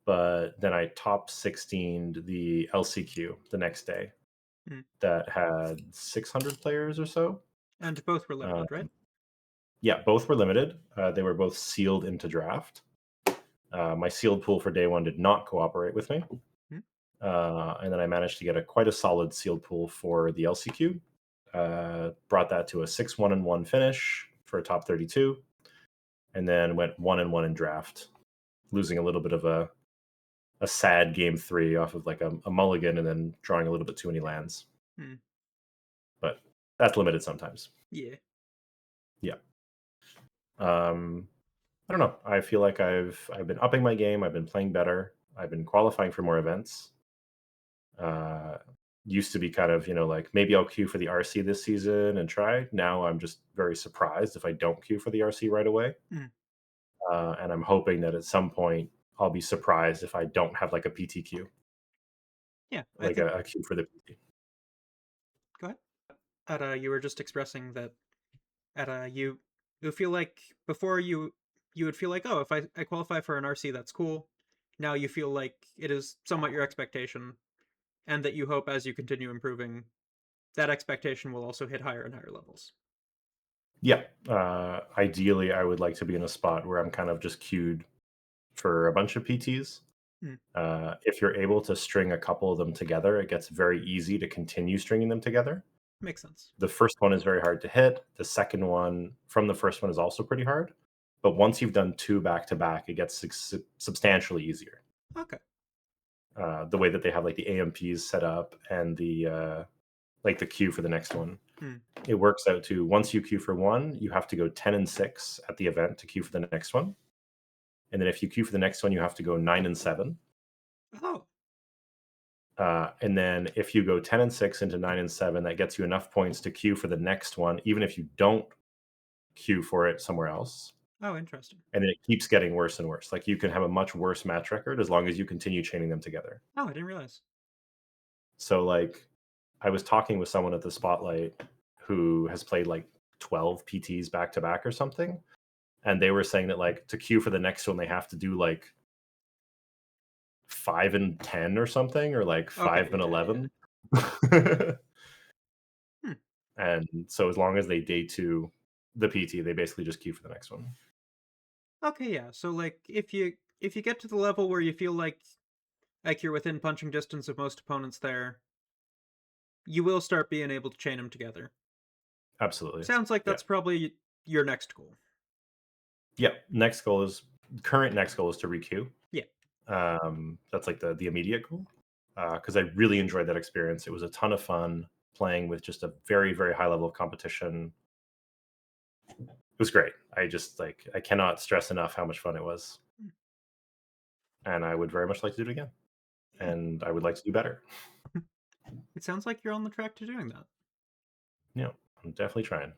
but then I top 16'd the LCQ the next day Mm. that had 600 players or so. And both were Uh, limited, right? yeah, both were limited. They were both sealed into draft. My sealed pool for day one did not cooperate with me. Mm. And then I managed to get quite a solid sealed pool for the LCQ. Brought that to a 6-1-1 finish for a top 32, and then went 1-1 in draft, losing a little bit of a sad game three off of like a mulligan and then drawing a little bit too many lands. Mm. But that's limited sometimes. Yeah. Yeah. I don't know. I feel like I've been upping my game. I've been playing better. I've been qualifying for more events. Uh, Used to be kind of, like maybe I'll queue for the RC this season and try. Now I'm just very surprised if I don't queue for the RC right away. Mm. And I'm hoping that at some point I'll be surprised if I don't have like a PTQ, Yeah. I like think. a queue for the PT. Go ahead. You were just expressing that you feel like before you would feel like, oh, if I qualify for an RC, that's cool. Now you feel like it is somewhat your expectation, and that you hope as you continue improving, that expectation will also hit higher and higher levels. Yeah. Ideally, I would like to be in a spot where I'm kind of just queued for a bunch of PTs. Mm. If you're able to string a couple of them together, it gets very easy to continue stringing them together. Makes sense. The first one is very hard to hit. The second one from the first one is also pretty hard. But once you've done two back to back, it gets substantially easier. Okay. The way that they have like the AMPs set up and the like the queue for the next one, Mm. it works out to once you queue for one, you have to go 10-6 at the event to queue for the next one. And then if you queue for the next one, you have to go 9-7. Oh. And then if you go 10 and 6 into 9 and 7, that gets you enough points to queue for the next one, even if you don't queue for it somewhere else. Oh, interesting. And then it keeps getting worse and worse. Like you can have a much worse match record as long as you continue chaining them together. Oh, I didn't realize. So like I was talking with someone at the Spotlight who has played like 12 PTs back to back or something. And they were saying that like to queue for the next one, they have to do like 5 and 10 or something, or like Okay, 5 and yeah, yeah. 11. Hmm. And so as long as they day two the PT, they basically just queue for the next one. Okay, yeah. So like if you get to the level where you feel like you're within punching distance of most opponents there, you will start being able to chain them together. Absolutely. Sounds like Yeah. that's probably your next goal. Yeah. Current next goal is to requeue. Yeah. That's like the immediate goal. Because I really enjoyed that experience. It was a ton of fun playing with just a very, very high level of competition. It was great. I just like I cannot stress enough how much fun it was. Hmm. And I would very much like to do it again. Yeah. And I would like to do better. It sounds like you're on the track to doing that. Yeah, I'm definitely trying.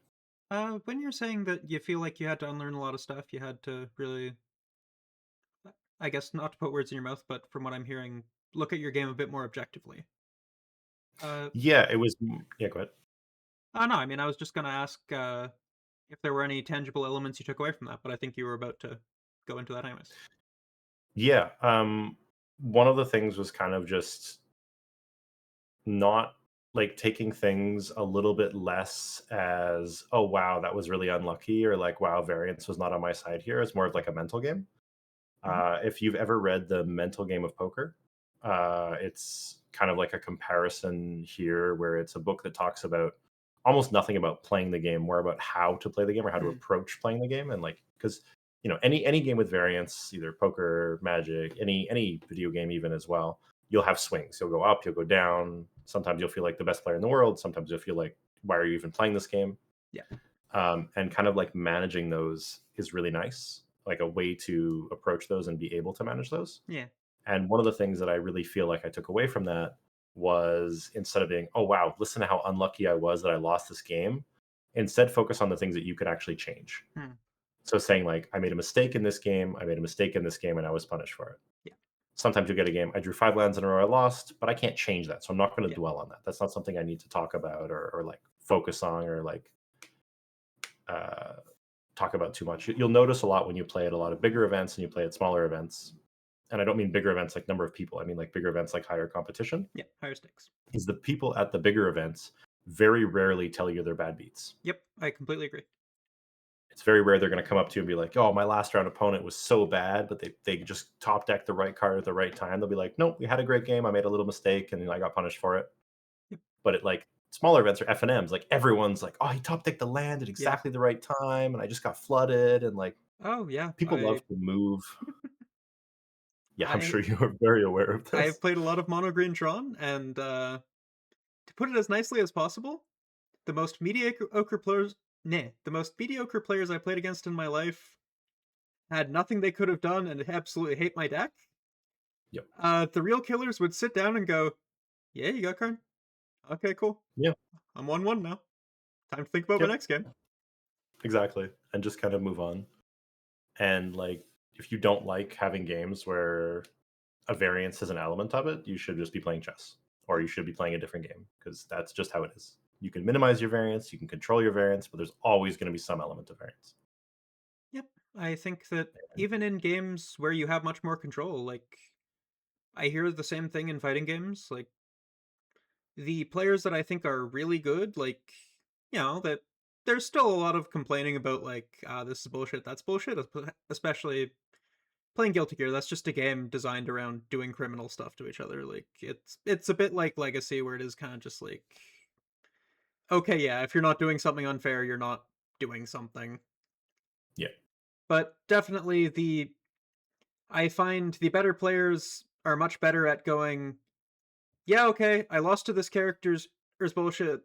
When you're saying that you feel like you had to unlearn a lot of stuff, you had to really, I guess, not to put words in your mouth, but from what I'm hearing, look at your game a bit more objectively. Uh, Yeah, yeah, go ahead. no, I mean, I was just gonna ask if there were any tangible elements you took away from that, but I think you were about to go into that anyways. Yeah, one of the things was kind of just not like taking things a little bit less as, oh wow, that was really unlucky, or like wow, variance was not on my side here. It's more of like a mental game. Mhm. If you've ever read The Mental Game of Poker, it's kind of like a comparison here where it's a book that talks about almost nothing about playing the game, more about how to play the game or how to Hmm. approach playing the game. And like, because any game with variance, either poker, magic, any video game even as well, you'll have swings. You'll go up, you'll go down. Sometimes you'll feel like the best player in the world. Sometimes you'll feel like, why are you even playing this game? Yeah. And kind of like managing those is really nice, like a way to approach those and be able to manage those. Yeah. And one of the things that I really feel like I took away from that was, instead of being, oh wow, listen to how unlucky I was that I lost this game, instead focus on the things that you could actually change. Hmm. So saying like, I made a mistake in this game, I made a mistake in this game, and I was punished for it. Yeah. Sometimes you get a game, I drew 5 lands in a row, I lost, but I can't change that. So I'm not going to Yeah. dwell on that. That's not something I need to talk about, or like focus on, or like uh, talk about too much. You'll notice a lot when you play at a lot of bigger events and you play at smaller events. And I don't mean bigger events like number of people. I mean like bigger events like higher competition. Yeah. Higher stakes. Is the people at the bigger events very rarely tell you their bad beats. Yep. I completely agree. It's very rare they're going to come up to you and be like, "Oh, my last round opponent was so bad, but they just top decked the right card at the right time." They'll be like, "Nope, we had a great game. I made a little mistake and I got punished for it." Yep. But it like smaller events or FNMs, like everyone's like, "Oh, he top decked the land at Yeah. exactly the right time, and I just got flooded." And like Oh yeah. people love to move. Yeah, I'm I sure you are very aware of I've this. played a lot of mono green Tron, and to put it as nicely as possible, the most mediocre players, nah, the most mediocre players I played against in my life had nothing they could have done and absolutely hate my deck. Yep. The real killers would sit down and go, "Yeah, you got Karn. Okay, cool. Yeah. I'm 1-1 now. Time to think about my Yep. next game." Exactly. And just kind of move on. And like, if you don't like having games where a variance is an element of it, you should just be playing chess, or you should be playing a different game, because that's just how it is. You can minimize your variance, you can control your variance, but there's always going to be some element of variance. Yep. I think that even in games where you have much more control, like I hear the same thing in fighting games. Like the players that I think are really good, like that there's still a lot of complaining about like this is bullshit, that's bullshit, especially playing Guilty Gear. That's just a game designed around doing criminal stuff to each other. Like it's a bit like Legacy, where it is kind of just like, okay, yeah, if you're not doing something unfair, you're not doing something. Yeah. But definitely I find the better players are much better at going, yeah, okay, I lost to this character's there's bullshit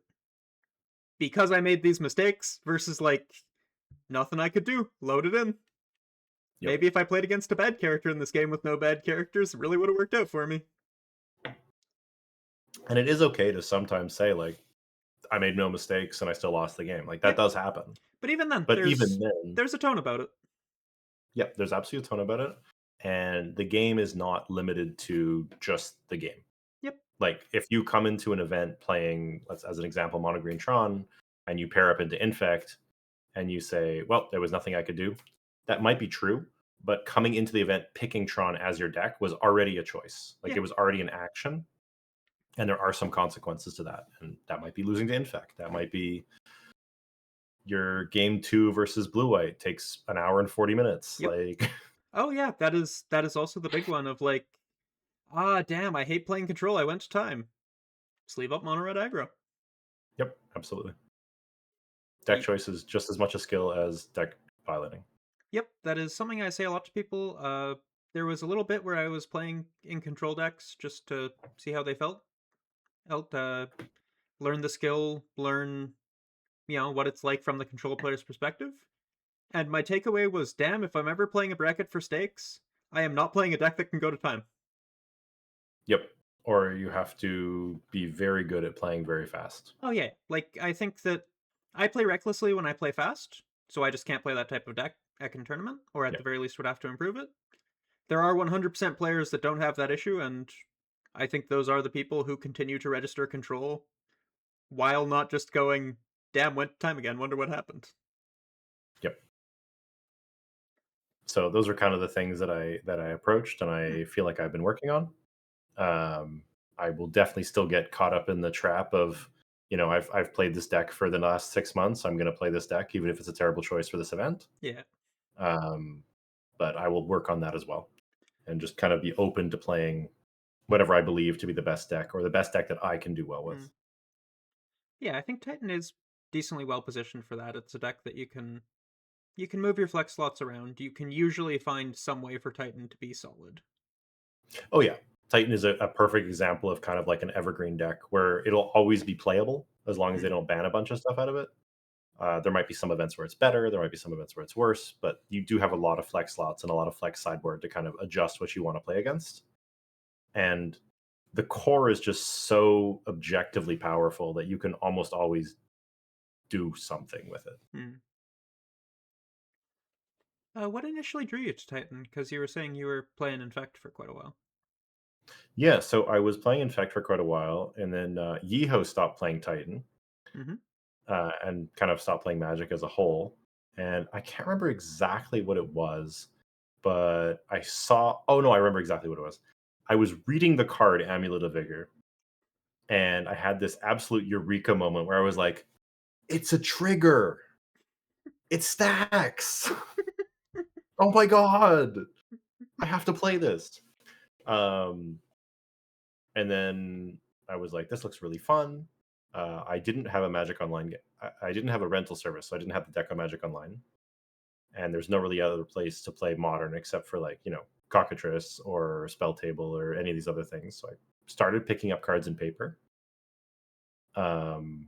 because I made these mistakes, versus like, nothing I could do, load it in. Yep. Maybe if I played against a bad character in this game with no bad characters, it really would have worked out for me. And it is okay to sometimes say, like, I made no mistakes and I still lost the game. Like, that Yep. does happen. But even then, But even then, there's a tone about it. yep, there's absolutely a ton about it. And the game is not limited to just the game. Yep. Like, if you come into an event playing, let's as an example, Mono Green Tron, and you pair up into Infect, and you say, "Well, there was nothing I could do," that might be true. But coming into the event, picking Tron as your deck was already a choice. Like, Yeah. it was already an action, and there are some consequences to that. And that might be losing to Infect. That might be your game two versus Blue White takes an hour and 40 minutes. Yep. Like, Oh yeah, that is also the big one of like, ah, damn, I hate playing control. I went to time. Sleeve up mono red aggro. yep, absolutely. Deck Y- choice is just as much a skill as deck piloting. Yep, that is something I say a lot to people. There was a little bit where I was playing in control decks just to see how they felt. Learn the skill, learn what it's like from the control player's perspective. And my takeaway was, damn, if I'm ever playing a bracket for stakes, I am not playing a deck that can go to time. Yep. Or you have to be very good at playing very fast. Oh yeah, like I think that I play recklessly when I play fast, so I just can't play that type of deck in tournament, or at Yeah. the very least would have to improve it. There are 100% players that don't have that issue, and I think those are the people who continue to register control while not just going, damn, went time again, wonder what happened. Yep. So those are kind of the things that I approached and Hmm, I feel like I've been working on. Um, I will definitely still get caught up in the trap of, I've played this deck for the last 6 months. I'm going to play this deck, even if it's a terrible choice for this event. yeah. Um, but I will work on that as well, and just kind of be open to playing whatever I believe to be the best deck or the best deck that I can do well Hmm. with. Yeah, I think Titan is decently well positioned for that. It's a deck that you can move your flex slots around. You can usually find some way for Titan to be solid. Oh yeah, Titan is a perfect example of kind of like an evergreen deck where it'll always be playable as long as they Hmm. don't ban a bunch of stuff out of it. There might be some events where it's better, there might be some events where it's worse, but you do have a lot of flex slots and a lot of flex sideboard to kind of adjust what you want to play against. And the core is just so objectively powerful that you can almost always do something with it. Hmm. What initially drew you to Titan? Because you were saying you were playing Infect for quite a while. Yeah, so I was playing Infect for quite a while, and then Yeho stopped playing Titan Hmm. and kind of stopped playing Magic as a whole. And I can't remember exactly what it was, but I saw. Oh no, I remember exactly what it was. I was reading the card Amulet of Vigor, and I had this absolute eureka moment where I was like, "It's a trigger! It stacks! Oh my god! I have to play this." Um, and then I was like, "This looks really fun." I didn't have a Magic Online. I didn't have a rental service, so I didn't have the deck on Magic Online. And there's no really other place to play Modern except for like Cockatrice or Spell Table or any of these other things. So I started picking up cards and paper. Um,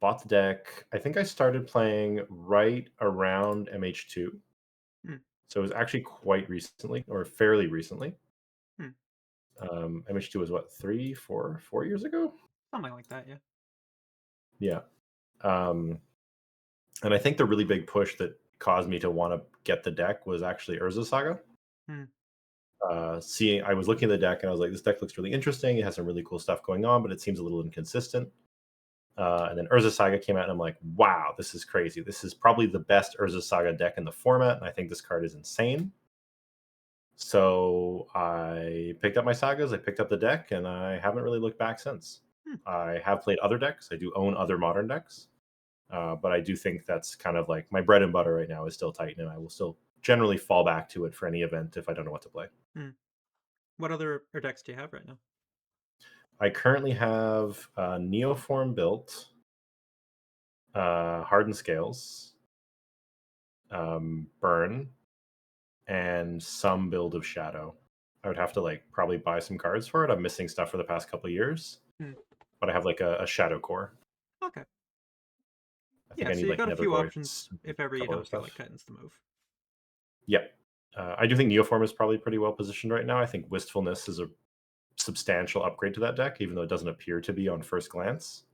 Bought the deck. I think I started playing right around MH2. Hmm. So it was actually quite recently, or fairly recently. Hmm. MH2 was what, 4 years ago? Something like that, yeah. Yeah. Um, and I think the really big push that caused me to want to get the deck was actually Urza Saga. Hmm. Seeing, I was looking at the deck and I was like, this deck looks really interesting. It has some really cool stuff going on, but it seems a little inconsistent. And then Urza Saga came out, and I'm like, wow, this is crazy. This is probably the best Urza Saga deck in the format, and I think this card is insane. So I picked up my sagas, I picked up the deck, and I haven't really looked back since. Hmm. I have played other decks. I do own other modern decks, but I do think that's kind of like my bread and butter right now is still Titan, and I will still generally fall back to it for any event if I don't know what to play. Hmm. What other decks do you have right now? I currently have Neoform built, Hardened Scales, Burn, and some build of Shadow. I would have to like probably buy some cards for it. I'm missing stuff for the past couple of years, Hmm. but I have like a Shadow core. Okay. I think Yeah, I so need you like got a Nether few Voids, options and if a ever you couple other don't feel like stuff. Titan's the move. Yep. I do think Neoform is probably pretty well positioned right now. I think Wistfulness is a substantial upgrade to that deck, even though it doesn't appear to be on first glance.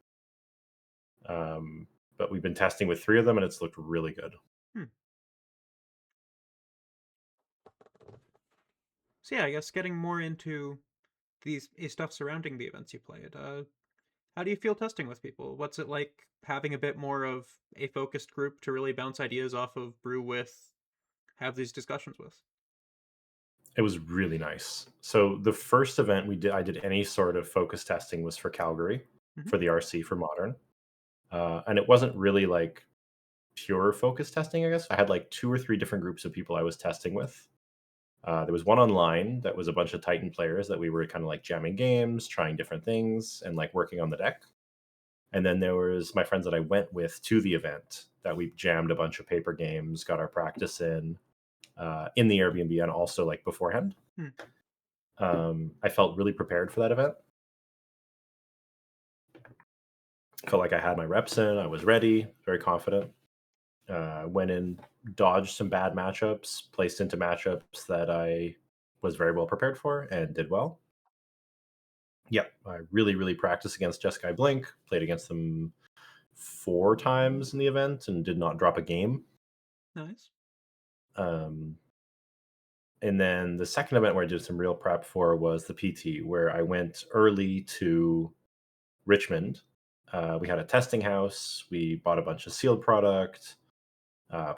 But we've been testing with 3 of them, and it's looked really good. Hmm. So yeah, I guess getting more into these stuff surrounding the events you played. How do you feel testing with people? What's it like having a bit more of a focused group to really bounce ideas off of, brew with, have these discussions with? It was really nice. So the first event I did any sort of focus testing was for Calgary, Hmm. for the RC for Modern. And it wasn't really like pure focus testing, I guess. I had like 2 or 3 different groups of people I was testing with. There was one online that was a bunch of Titan players that we were kind of like jamming games, trying different things, and like working on the deck. And then there was my friends that I went with to the event that we jammed a bunch of paper games, got our practice in the Airbnb, and also like beforehand. Hmm. I felt really prepared for that event. Felt like I had my reps in. I was ready, very confident. Went in, dodged some bad matchups, placed into matchups that I was very well prepared for, and did well. Yep, I really, really practiced against Jeskai Blink. Played against them 4 times in the event and did not drop a game. Nice. Um, and then the second event where I did some real prep for was the PT, where I went early to Richmond. We had a testing house. We bought a bunch of sealed product.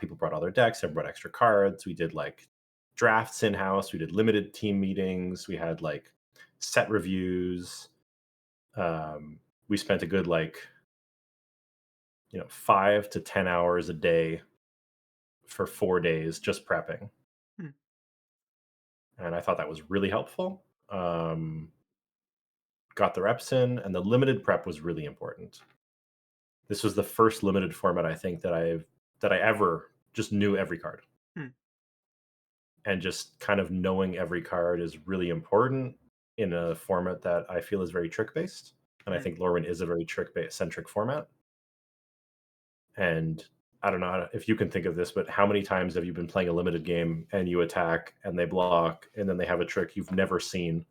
People brought all their decks. Everyone brought extra cards. We did like drafts in house. We did limited team meetings. We had like set reviews. We spent a good 5 to 10 hours a day for 4 days just prepping, Hmm. and I thought that was really helpful. Got the reps in, and the limited prep was really important. This was the first limited format I think that I ever just knew every card. Hmm. And just kind of knowing every card is really important in a format that I feel is very trick based. And I Hmm. think Lorwyn is a very trick centric format. And I don't know if you can think of this, but how many times have you been playing a limited game and you attack and they block and then they have a trick you've never seen,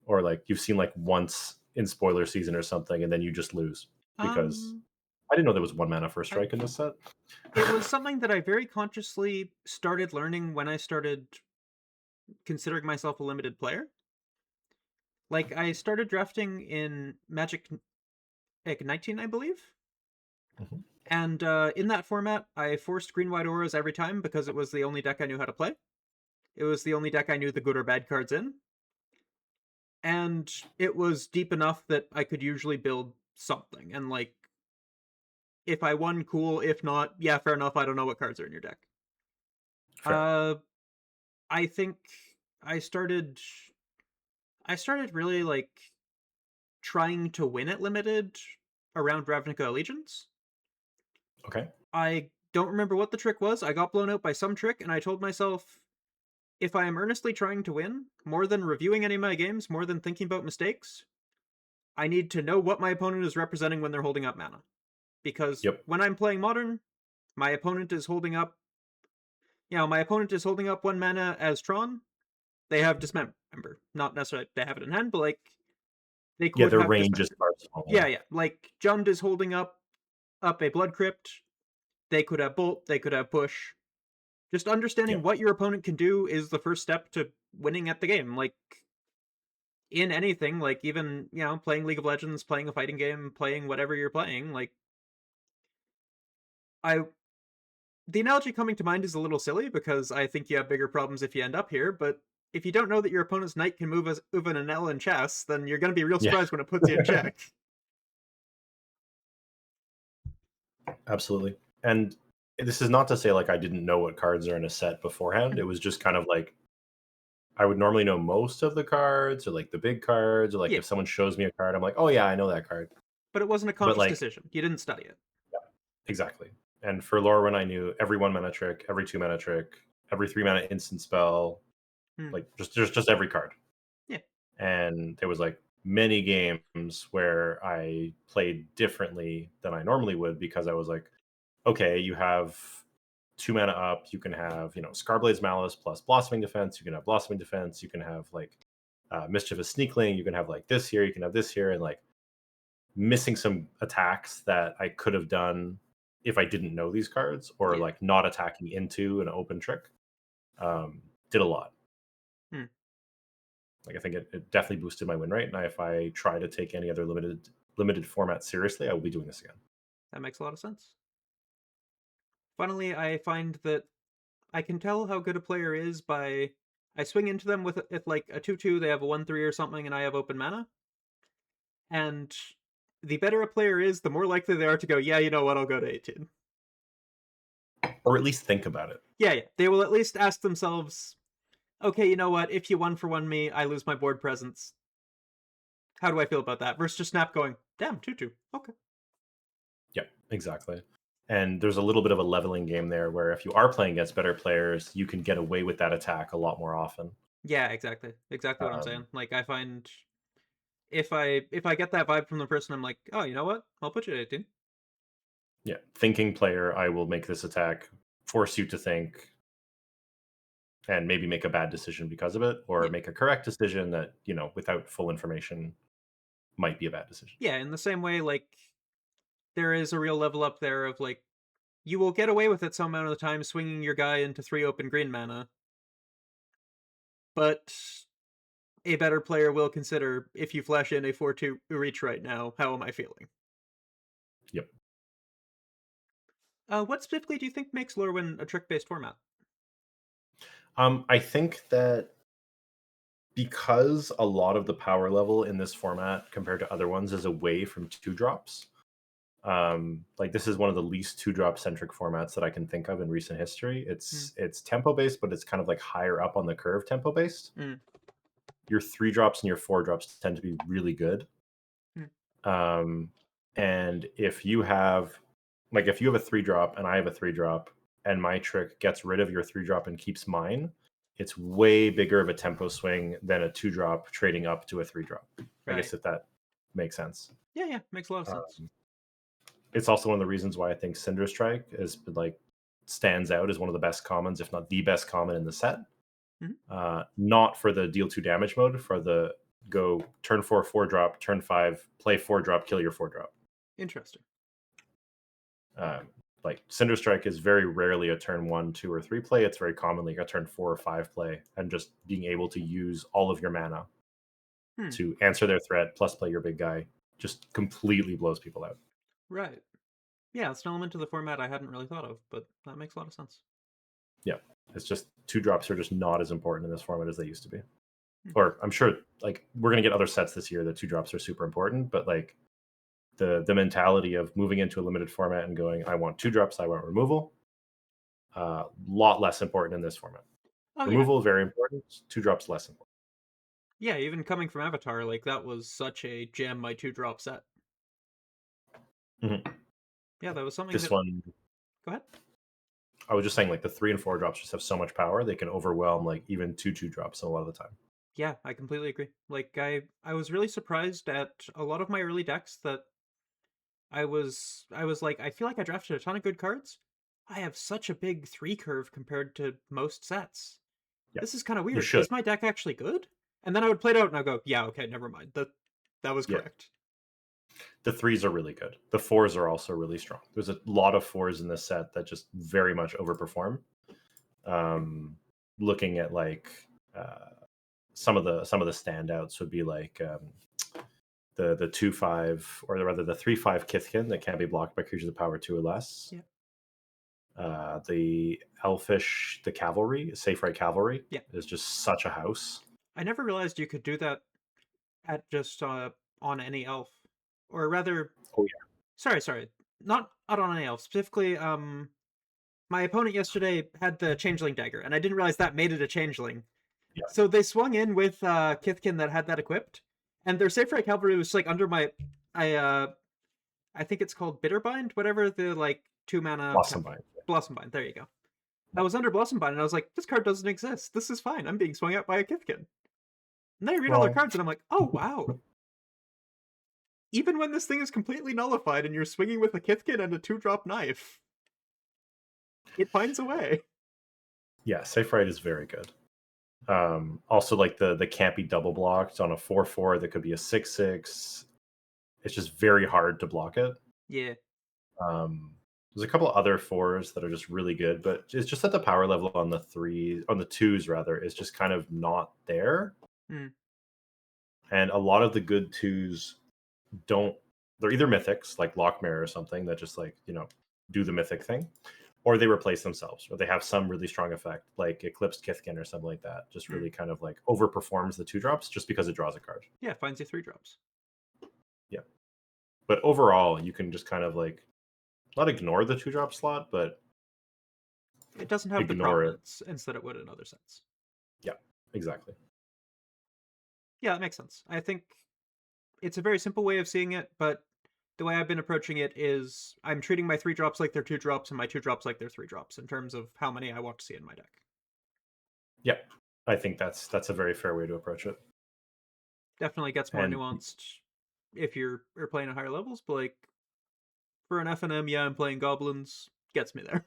or like you've seen like once in spoiler season or something, and then you just lose because Um, I didn't know there was 1 mana for a I strike in this set. it was something that I very consciously started learning when I started considering myself a limited player. Like I started drafting in Magic like 19, I believe. Mhm. And in that format, I forced green white auras every time because it was the only deck I knew how to play. It was the only deck I knew the good or bad cards in. And it was deep enough that I could usually build something. And like, if I won, cool. If not, yeah, fair enough. I don't know what cards are in your deck. Fair. Uh, I think I started. I started really like trying to win at limited around Ravnica Allegiance. Okay. I don't remember what the trick was. I got blown out by some trick, and I told myself, if I am earnestly trying to win, more than reviewing any of my games, more than thinking about mistakes, I need to know what my opponent is representing when they're holding up mana. Because Yep. when I'm playing Modern, my opponent is holding up, my opponent is holding up 1 mana as Tron. They have Dismember. Not necessarily they have it in hand, but like they Yeah, could their have range is Dismember. far Yeah, smaller. yeah. Like Jund is holding up a Blood Crypt. They could have Bolt. They could have Push. Just understanding Yep. what your opponent can do is the first step to winning at the game. Like in anything, like even playing League of Legends, playing a fighting game, playing whatever you're playing. Like I, the analogy coming to mind is a little silly because I think you have bigger problems if you end up here. But if you don't know that your opponent's knight can move as even an L in chess, then you're going to be real Yeah. surprised when it puts you in check. Absolutely. And this is not to say like I didn't know what cards are in a set beforehand. It was just kind of like I would normally know most of the cards or like the big cards, or like Yeah, if someone shows me a card, I'm like, oh yeah, I know that card. but it wasn't a But conscious like, decision. You didn't study it. yeah, exactly. And for Lorwyn, I knew every 1 mana trick, every 2 mana trick, every 3 mana instant spell, Hmm. like just every card. Yeah. And there was like many games where I played differently than I normally would because I was like, okay, you have 2 mana up, you can have, Scarblade's Malice plus Blossoming Defense, you can have Blossoming Defense, you can have like Mischievous Sneakling. You can have like this here, you can have this here, and like missing some attacks that I could have done if I didn't know these cards, or Yeah. like not attacking into an open trick. Did a lot. Hmm. Like I think it definitely boosted my win rate. And if I try to take any other limited format seriously, I will be doing this again. That makes a lot of sense. Funnily, I find that I can tell how good a player is by I swing into them with if like a 2/2, they have a 1/3 or something, and I have open mana. And the better a player is, the more likely they are to go, yeah, you know what, I'll go to 18. Or at least think about it. Yeah. They will at least ask themselves, okay, you know what, if you 1-for-1 me, I lose my board presence. How do I feel about that? Versus just Snap going, damn, 2/2. Okay. Yeah, exactly. And there's a little bit of a leveling game there where if you are playing against better players, you can get away with that attack a lot more often. Yeah, exactly. Exactly what I'm saying. Um, Like I find if I get that vibe from the person, I'm like, oh, you know what? I'll put you at 18. yeah, thinking player, I will make this attack, force you to think, and maybe make a bad decision because of it, or Yeah. make a correct decision that, without full information might be a bad decision. Yeah, in the same way, like there is a real level up there of like you will get away with it some amount of the time swinging your guy into 3 open green mana, but a better player will consider if you flash in a 4/2 reach right now, how am I feeling? Yep. What specifically do you think makes Lorwyn a trick-based format? I think that because a lot of the power level in this format compared to other ones is away from two drops. Like this is one of the least two drop centric formats that I can think of in recent history. Mm, It's tempo based, but it's kind of like higher up on the curve tempo based. mm, Your three drops and your four drops tend to be really good. mm. Um, and if you have a three drop and I have a three drop, and my trick gets rid of your three drop and keeps mine, it's way bigger of a tempo swing than a two drop trading up to a three drop. I Right. guess if that makes sense. Yeah, makes a lot of sense. Um, it's also one of the reasons why I think Cinder Strike is like stands out as one of the best commons, if not the best common in the set. Mhm. Not for the deal two damage mode, for the go turn four, four drop, turn five, play four drop, kill your four drop. Interesting. Um, like Cinder Strike is very rarely a turn one, two, or three play. It's very commonly a turn four or five play, and just being able to use all of your mana Hmm. to answer their threat plus play your big guy just completely blows people out. Right. Yeah, it's an element of the format I hadn't really thought of, but that makes a lot of sense. Yeah, it's just two drops are just not as important in this format as they used to be. Hmm. Or I'm sure like we're gonna get other sets this year that two drops are super important, but like the mentality of moving into a limited format and going, I want two drops, I want removal, lot less important in this format. Oh yeah. Removal very important, two drops less important. Yeah, even coming from Avatar, like that was such a gem my 2-drop set. Mhm. Yeah, that was something This that one, go ahead. I was just saying, like the three and four drops just have so much power they can overwhelm like even two drops a lot of the time. Yeah, I completely agree. Like I was really surprised at a lot of my early decks that I was like, I feel like I drafted a ton of good cards. I have such a big 3 curve compared to most sets. Yeah, This is kind of you weird. should. Is my deck actually good? And then I would play it out and I'll go, yeah, okay, never mind. That was Yeah, correct. the threes are really good. The fours are also really strong. There's a lot of fours in this set that just very much overperform. Um, Looking at like some of the standouts would be like the 2/5, or rather the 3/5 Kithkin that can't be blocked by creatures of power two or less. Yeah. The Elfish, the Cavalry, Safe Right Cavalry Yeah. is just such a house. I never realized you could do that at just on any elf. Or rather, Oh yeah, sorry. Not on any elf. Specifically, my opponent yesterday had the changeling dagger, and I didn't realize that made it a changeling. yeah, So they swung in with Kithkin that had that equipped, and their safe right cavalry was like under my I think it's called Bitterbind, whatever the like 2 mana Blossom Bind. Blossom Bind. There you go. I was under Blossom Bind and I was like, this card doesn't exist. This is fine. I'm being swung at by a Kithkin. And then I read all their Wrong. cards and I'm like, oh wow. Even when this thing is completely nullified and you're swinging with a Kithkin and a 2-drop knife, it finds a way. Yeah, Safe Right is very good. Also, like the can't be double blocked on a 4/4. That could be a 6/6. It's just very hard to block it. Yeah. Um, there's a couple other fours that are just really good, but it's just that the power level on the twos rather, is just kind of not there. Mm. And a lot of the good twos don't. They're either mythics like Lockmare or something that just like do the mythic thing, or they replace themselves, or they have some really strong effect like Eclipsed Kithkin or something like that. Just Mm. really kind of like overperforms the 2 drops just because it draws a card. Yeah, finds you 3 drops. Yeah, but overall, you can just kind of like not ignore the 2 drop slot, but It doesn't have the ignore it. prominence instead it would in other sets. Yeah, exactly. Yeah, that makes sense. I think it's a very simple way of seeing it, but the way I've been approaching it is I'm treating my 3 drops like they're 2 drops and my 2 drops like they're 3 drops in terms of how many I want to see in my deck. Yeah, I think that's a very fair way to approach it. Definitely gets more And nuanced if you're playing at higher levels, but like for an FNM, yeah, I'm playing goblins, gets me there.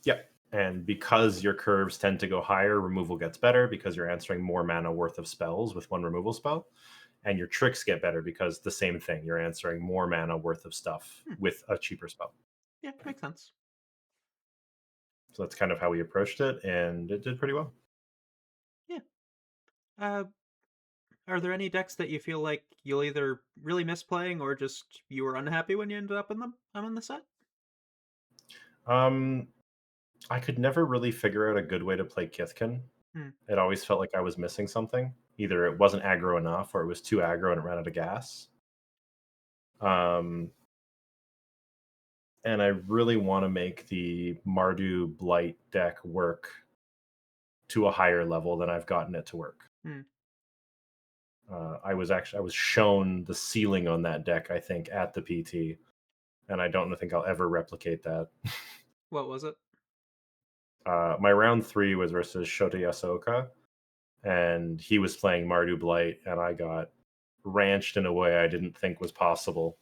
yeah, and because your curves tend to go higher, removal gets better because you're answering more mana worth of spells with one removal spell, and your tricks get better because the same thing, you're answering more mana worth of stuff Hmm. with a cheaper spell. Yeah, makes sense. So that's kind of how we approached it, and it did pretty well. Yeah. Uh, are there any decks that you feel like you'll either really miss playing or just you were unhappy when you ended up in them? I'm in the set. Um, I could never really figure out a good way to play Kithkin. Hmm. It always felt like I was missing something. Either it wasn't aggro enough, or it was too aggro and it ran out of gas. Um, and I really want to make the Mardu Blight deck work to a higher level than I've gotten it to work. Hmm. I was shown the ceiling on that deck, I think, at the PT, and I don't think I'll ever replicate that. What was it? My round 3 was versus Shota Yasooka, and he was playing Mardu Blight, and I got ranched in a way I didn't think was possible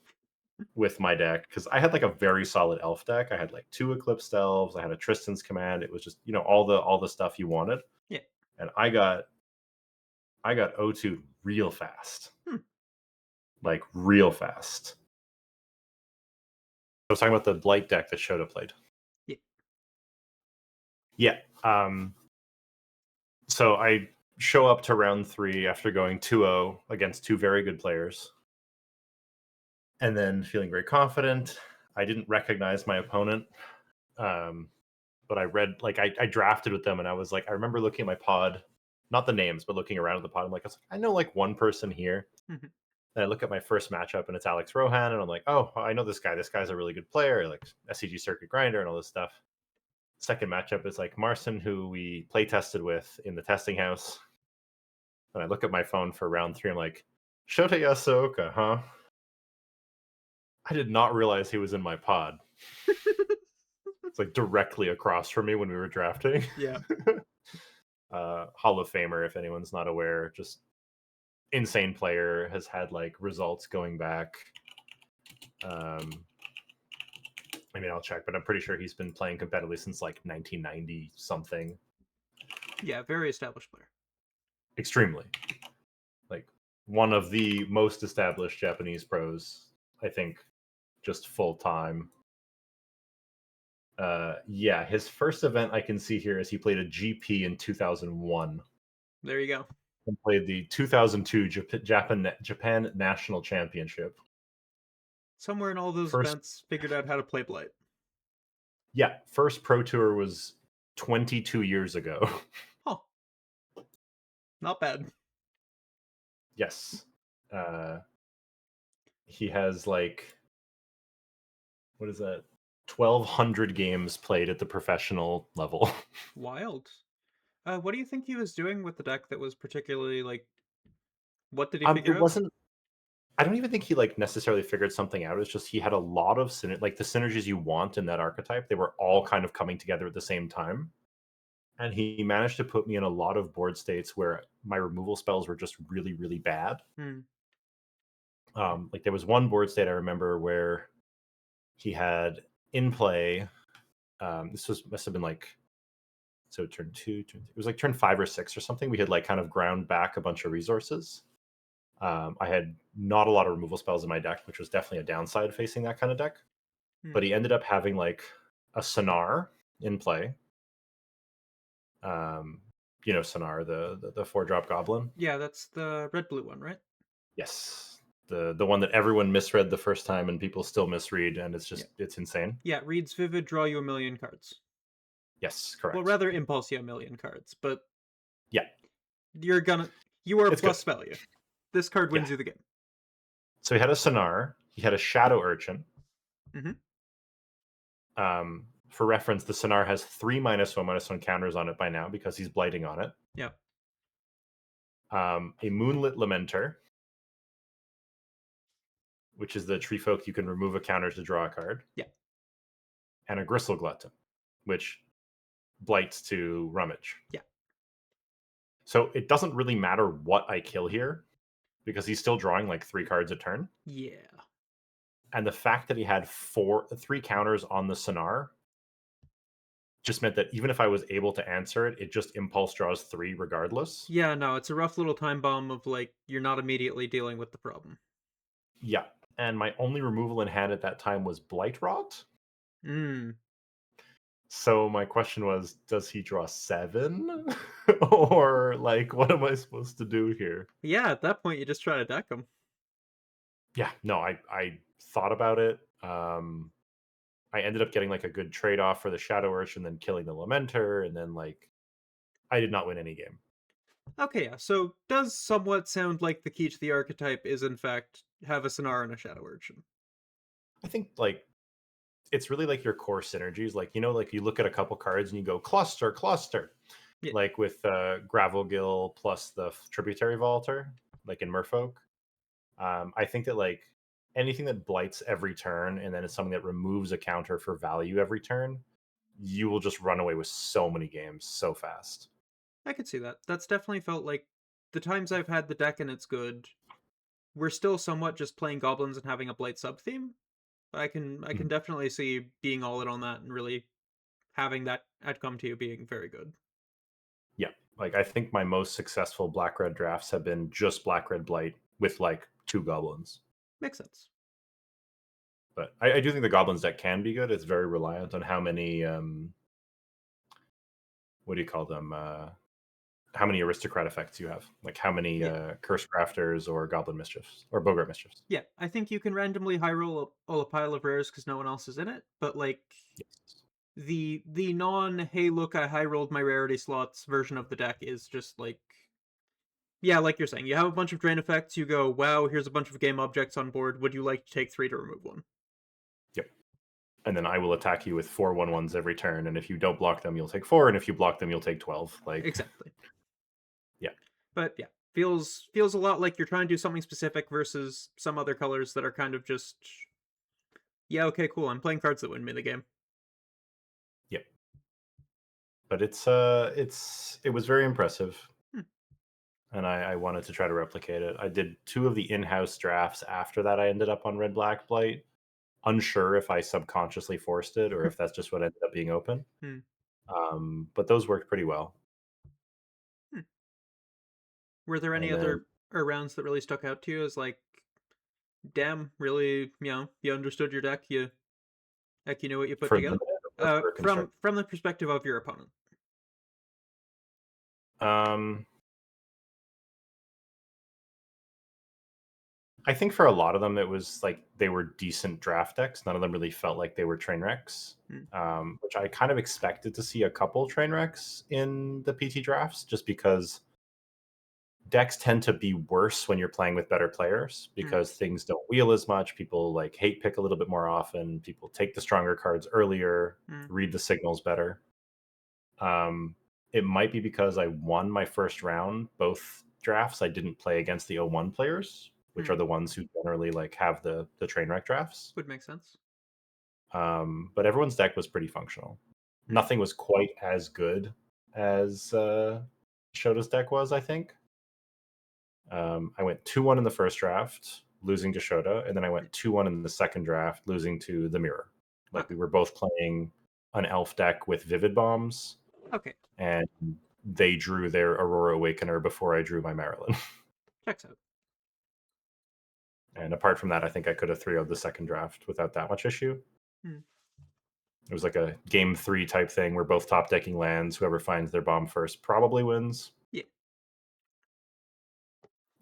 with my deck because I had like a very solid elf deck. I had like 2 Eclipsed Elves, I had a Tristan's Command. It was just all the stuff you wanted, Yeah. and I got O2 real fast, Hmm. like real fast. I was talking about the Blight deck that Shota played. Yeah. Yeah. So I show up to round 3 after going 2-0 against 2 very good players, and then feeling very confident. I didn't recognize my opponent, but I read like I drafted with them, and I was like, I remember looking at my pod, not the names, but looking around at the pod. I'm like, I know like one person here. Mhm. And I look at my first matchup, and it's Alex Rohan, and I'm like, oh, I know this guy. This guy's a really good player, like SCG Circuit Grinder and all this stuff. Second matchup is like Marson, who we play tested with in the testing house. And I look at my phone for round 3. I'm like, Shota Yasooka, huh? I did not realize he was in my pod. It's like directly across from me when we were drafting. Yeah. Hall of Famer, if anyone's not aware, just insane player, has had like results going back. I mean, I'll check, but I'm pretty sure he's been playing competitively since like 1990 something. Yeah, very established player. Extremely. Like one of the most established Japanese pros, I think, just full time. Yeah, his first event I can see here is he played a GP in 2001 There you go. and played the 2002 Japan National Championship. Somewhere in all those First, events, figured out how to play Blight. yeah, first pro tour was 22 years ago. Oh, not bad. Yes. Uh, he has like, what is that? 1,200 games played at the professional level. Wild. What do you think he was doing with the deck that was particularly like? What did he It figure out? wasn't. I don't even think he like necessarily figured something out. It's just he had a lot of like the synergies you want in that archetype. They were all kind of coming together at the same time, and he managed to put me in a lot of board states where my removal spells were just really, really bad. Hmm. Like there was one board state I remember where he had in play. This must have been like So turn 2, it was like turn 5 or 6 or something. We had like kind of ground back a bunch of resources. I had not a lot of removal spells in my deck, which was definitely a downside facing that kind of deck. Hmm. But he ended up having like a Sonar in play. Sonar, the 4-drop goblin. Yeah, that's the red-blue one, right? Yes, the one that everyone misread the first time and people still misread, and Yeah. it's insane. Yeah, reads Vivid, draw you a million cards. Yes, Well, correct. rather impulse you a million cards, but Yeah, you are it's good. plus value. This card Yeah. wins you the game. So he had a Sonar. He had a Shadow Urchin. Hmm. For reference, the Sonar has 3 -1/-1 counters on it by now because he's blighting on it. Yeah. A Moonlit Lamenter, which is the tree folk you can remove a counter to draw a card, Yeah. and a Gristle Glutton, which blights to Rummage. Yeah. So it doesn't really matter what I kill here because he's still drawing like 3 cards a turn. Yeah. And the fact that he had 3 counters on the Sonar just meant that even if I was able to answer it, it just impulse draws 3 regardless. Yeah, no, it's a rough little time bomb of like you're not immediately dealing with the problem. Yeah. And my only removal in hand at that time was Blight Rot. Mm. So my question was, does he draw 7? Or like what am I supposed to do here? Yeah, at that point you just try to deck them. Yeah, no, I thought about it. I ended up getting like a good trade-off for the Shadow Urchin, then killing the Lamenter, and then like I did not win any game. Okay, yeah. So does somewhat sound like the key to the archetype is in fact have a Sonar and a Shadow Urchin. I think like it's really like your core synergies. Like, like you look at a couple cards and you go cluster, cluster. Yeah. Like with Gravel Gill plus the Tributary Vaulter, like in Merfolk. I think that like anything that blights every turn and then it's something that removes a counter for value every turn, you will just run away with so many games so fast. I could see that. That's definitely felt like the times I've had the deck and it's good, we're still somewhat just playing goblins and having a blight sub theme. I can Mhm. definitely see being all in on that and really having that outcome to you being very good. Yeah. Like I think my most successful black red drafts have been just black red blight with like 2 goblins. Makes sense. But I do think the goblins deck can be good. It's very reliant on how many what do you call them? How many aristocrat effects you have. Like how many Yeah. curse crafters or goblin mischiefs or bogart mischiefs. Yeah, I think you can randomly high roll all a pile of rares because no one else is in it, but like Yes. the non hey look I high rolled my rarity slots version of the deck is just like yeah, like you're saying, you have a bunch of drain effects, you go, wow, here's a bunch of game objects on board, would you like to take 3 to remove 1? Yep. And then I will attack you with 4/1/1s every turn. And if you don't block them, you'll take 4. And if you block them, you'll take 12. Like, Exactly. yeah. But yeah, feels a lot like you're trying to do something specific versus some other colors that are kind of just yeah, okay, cool, I'm playing cards that win me the game. Yep. But it was very impressive. Hmm. And I wanted to try to replicate it. I did 2 of the in-house drafts after that. I ended up on red black blight. Unsure if I subconsciously forced it or if that's just what ended up being open. Hmm. But those worked pretty well. Hmm. Were there any And then other rounds that really stuck out to you as like damn, really, you understood your deck, you knew what you put for together? limited or for construct, From the perspective of your opponent. um, I think for a lot of them, it was like they were decent draft decks. None of them really felt like they were train wrecks, Hmm. which I kind of expected to see a couple train wrecks in the PT drafts, just because decks tend to be worse when you're playing with better players Hmm. because things don't wheel as much. People like hate pick a little bit more often. People take the stronger cards earlier, Hmm. read the signals better. Um, it might be because I won my first round, both drafts. I didn't play against the O1 players, which Hmm. are the ones who generally like have the train wreck drafts. Would make sense. But everyone's deck was pretty functional. Hmm. Nothing was quite as good as Shota's deck was, I think. I went 2-1 in the first draft, losing to Shota, and then I Yeah. went 2-1 in the second draft, losing to the Mirror. Like Okay. we were both playing an elf deck with Vivid Bombs. Okay, and they drew their Aurora Awakener before I drew my Marilyn. checks out. And apart from that, I think I could have 3-0'd the second draft without that much issue. Hmm. It was like a game 3 type thing where both top decking lands, whoever finds their bomb first probably wins. Yeah,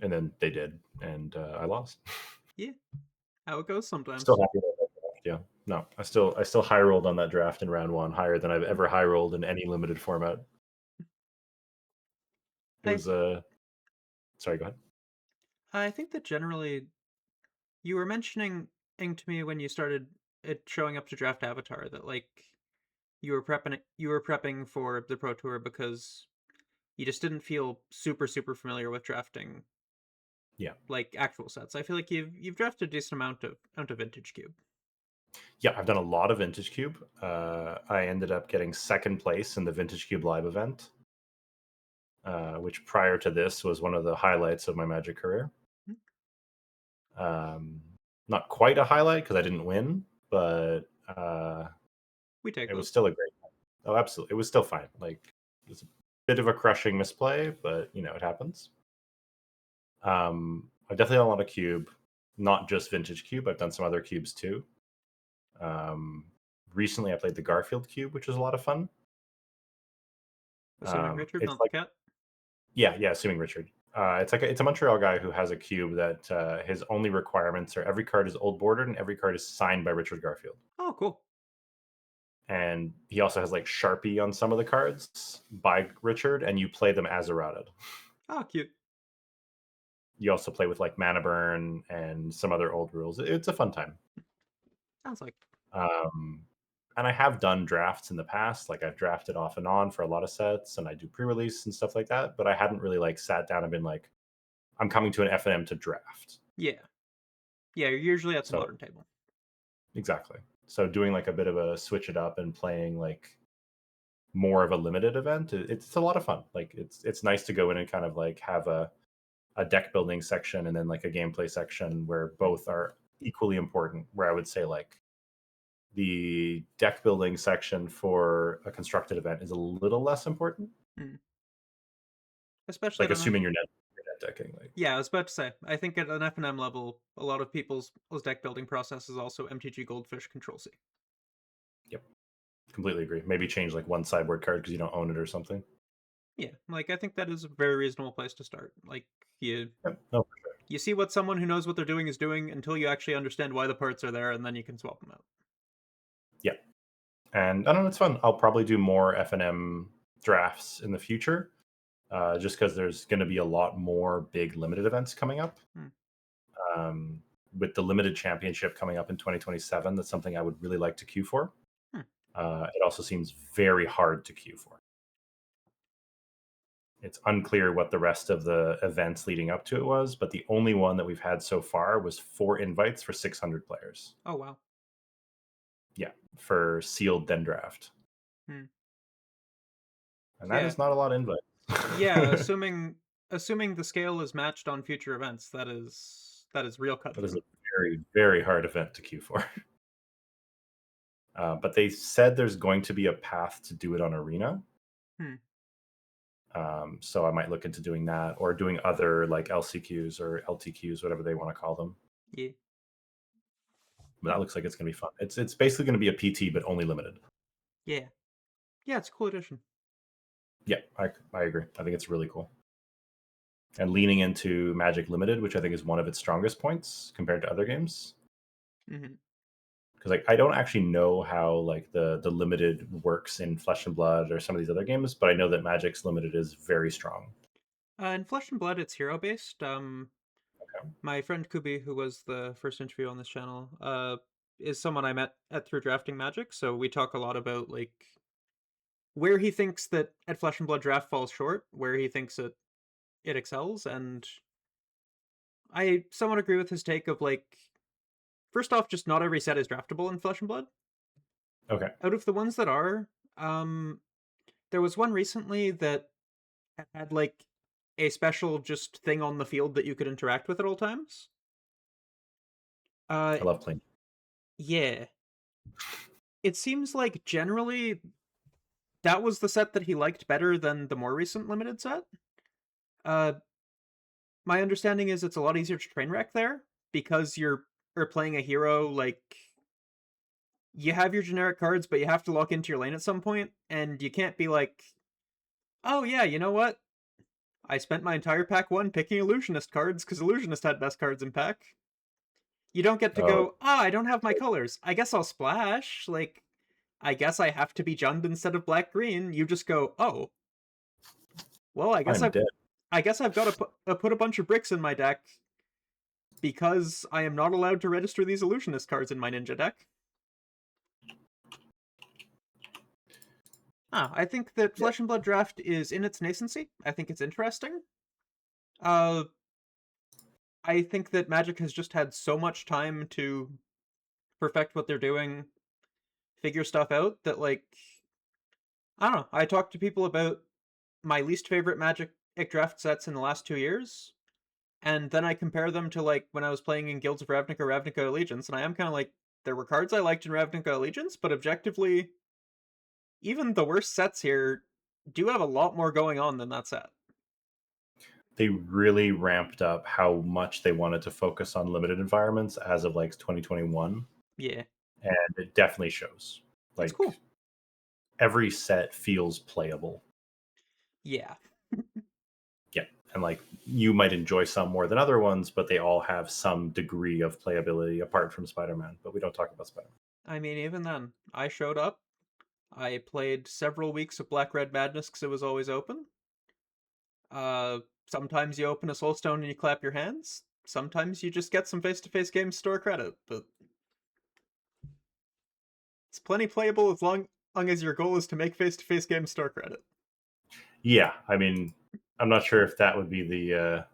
And then they did, and I lost. yeah. How it goes Still sometimes. happy about that draft. Yeah, no, I still high rolled on that draft in round 1, higher than I've ever high rolled in any limited format. It I was sorry, go ahead. I think that generally you were mentioning to me when you started it showing up to draft Avatar that like you were prepping for the Pro Tour because you just didn't feel super familiar with drafting Yeah, like actual sets. I feel like you've drafted a decent amount of Vintage Cube. yeah, I've done a lot of Vintage Cube. I ended up getting second place in the Vintage Cube live event, which prior to this was one of the highlights of my Magic career. Hmm. Um, Not quite a highlight because I didn't win, but We take it was those. still a great. Oh, absolutely, it was still fine. Like it was a bit of a crushing misplay, but it happens. I've definitely done a lot of cube, not just Vintage Cube. I've done some other cubes too. Um, Recently, I played the Garfield cube, which was a lot of fun. Assuming Richard, It's not the like cat. yeah, assuming Richard. It's a Montreal guy who has a cube that his only requirements are every card is old bordered and every card is signed by Richard Garfield. Oh, cool. And he also has like Sharpie on some of the cards by Richard, and you play them as errated. Oh, cute. You also play with like Mana Burn and some other old rules. It's a fun time. Sounds like. Um, and I have done drafts in the past. Like I've drafted off and on for a lot of sets, and I do pre-release and stuff like that. But I hadn't really like sat down and been like, I'm coming to an FNM to draft. Yeah. Yeah, you're usually at the So modern table. exactly. So doing like a bit of a switch it up and playing like more of a limited event, it's a lot of fun. Like it's nice to go in and kind of like have a deck building section and then like a gameplay section where both are equally important. Where I would say like the deck building section for a constructed event is a little less important. Mm. Especially Like at an assuming you're net decking. Like yeah, I was about to say. I think at an FNM level, a lot of people's deck building process is also MTG Goldfish Control C. yep, completely agree. Maybe change like one sideboard card because you don't own it or something. Yeah, like I think that is a very reasonable place to start. Like you Yep. No, for sure. you see what someone who knows what they're doing is doing until you actually understand why the parts are there, and then you can swap them out. Yeah. And I don't know, it's fun. I'll probably do more FNM drafts in the future, just because there's going to be a lot more big limited events coming up. Hmm. Um, with the limited championship coming up in 2027, that's something I would really like to queue for. Hmm. It also seems very hard to queue for. It's unclear what the rest of the events leading up to it was, but the only one that we've had so far was 4 invites for 600 players. Oh wow. Yeah, for sealed then draft. Hmm. And So that yeah, is not a lot of yeah. invites. Assuming the scale is matched on future events, that is real That is a cutthroat. very hard event to queue for. But they said there's going to be a path to do it on Arena. Hmm. So I might look into doing that or doing other like LCQs or LTQs, whatever they want to call them. Yeah. But that looks like it's going to be fun. It's basically going to be a PT, but only limited. Yeah. Yeah. It's a cool addition. Yeah, I agree. I think it's really cool. And leaning into Magic Limited, which I think is one of its strongest points compared to other games. Mm-hmm. Because like I don't actually know how like the limited works in Flesh and Blood or some of these other games, but I know that Magic's Limited is very strong. In Flesh and Blood, it's hero based. Okay. My friend Kubi, who was the first interview on this channel, is someone I met at through drafting Magic. So we talk a lot about like where he thinks that at Flesh and Blood draft falls short, where he thinks it excels, and I somewhat agree with his take of like first off, just not every set is draftable in Flesh and Blood. Okay. Out of the ones that are, there was one recently that had like a special just thing on the field that you could interact with at all times. Uh, I love playing. yeah, it seems like generally that was the set that he liked better than the more recent limited set. Uh, my understanding is it's a lot easier to train wreck there because you're playing a hero like you have your generic cards, but you have to lock into your lane at some point, and you can't be like, oh yeah, you know what? I spent my entire pack one picking illusionist cards because illusionist had best cards in pack. You don't get to Oh, go, I don't have my colors. I guess I'll splash. Like, I guess I have to be Jund instead of black green. You just go, oh, well, I'm dead. I guess I've got to put a bunch of bricks in my deck because I am not allowed to register these illusionist cards in my ninja deck. I think that Yeah. Flesh and Blood Draft is in its nascency. I think it's interesting. Uh, I think that Magic has just had so much time to perfect what they're doing, figure stuff out that like I don't know. I talked to people about my least favorite Magic draft sets in the last 2 years, and then I compare them to like when I was playing in Guilds of Ravnica or Ravnica Allegiance, and I am kind of like there were cards I liked in Ravnica Allegiance, but objectively, even the worst sets here do have a lot more going on than that set. They really ramped up how much they wanted to focus on limited environments as of like 2021, Yeah, and it definitely shows. it's Like cool. every set feels playable. Yeah, Yeah. And like you might enjoy some more than other ones, but they all have some degree of playability apart from Spider-Man. But we don't talk about Spider-Man. I mean, even then, I showed up. I played several weeks of Black Red Madness because it was always open. Uh, sometimes you open a Soulstone and you clap your hands. Sometimes you just get some face-to-face games store credit, but it's plenty playable as long as your goal is to make face-to-face games store credit. Yeah, I mean, I'm not sure if that would be the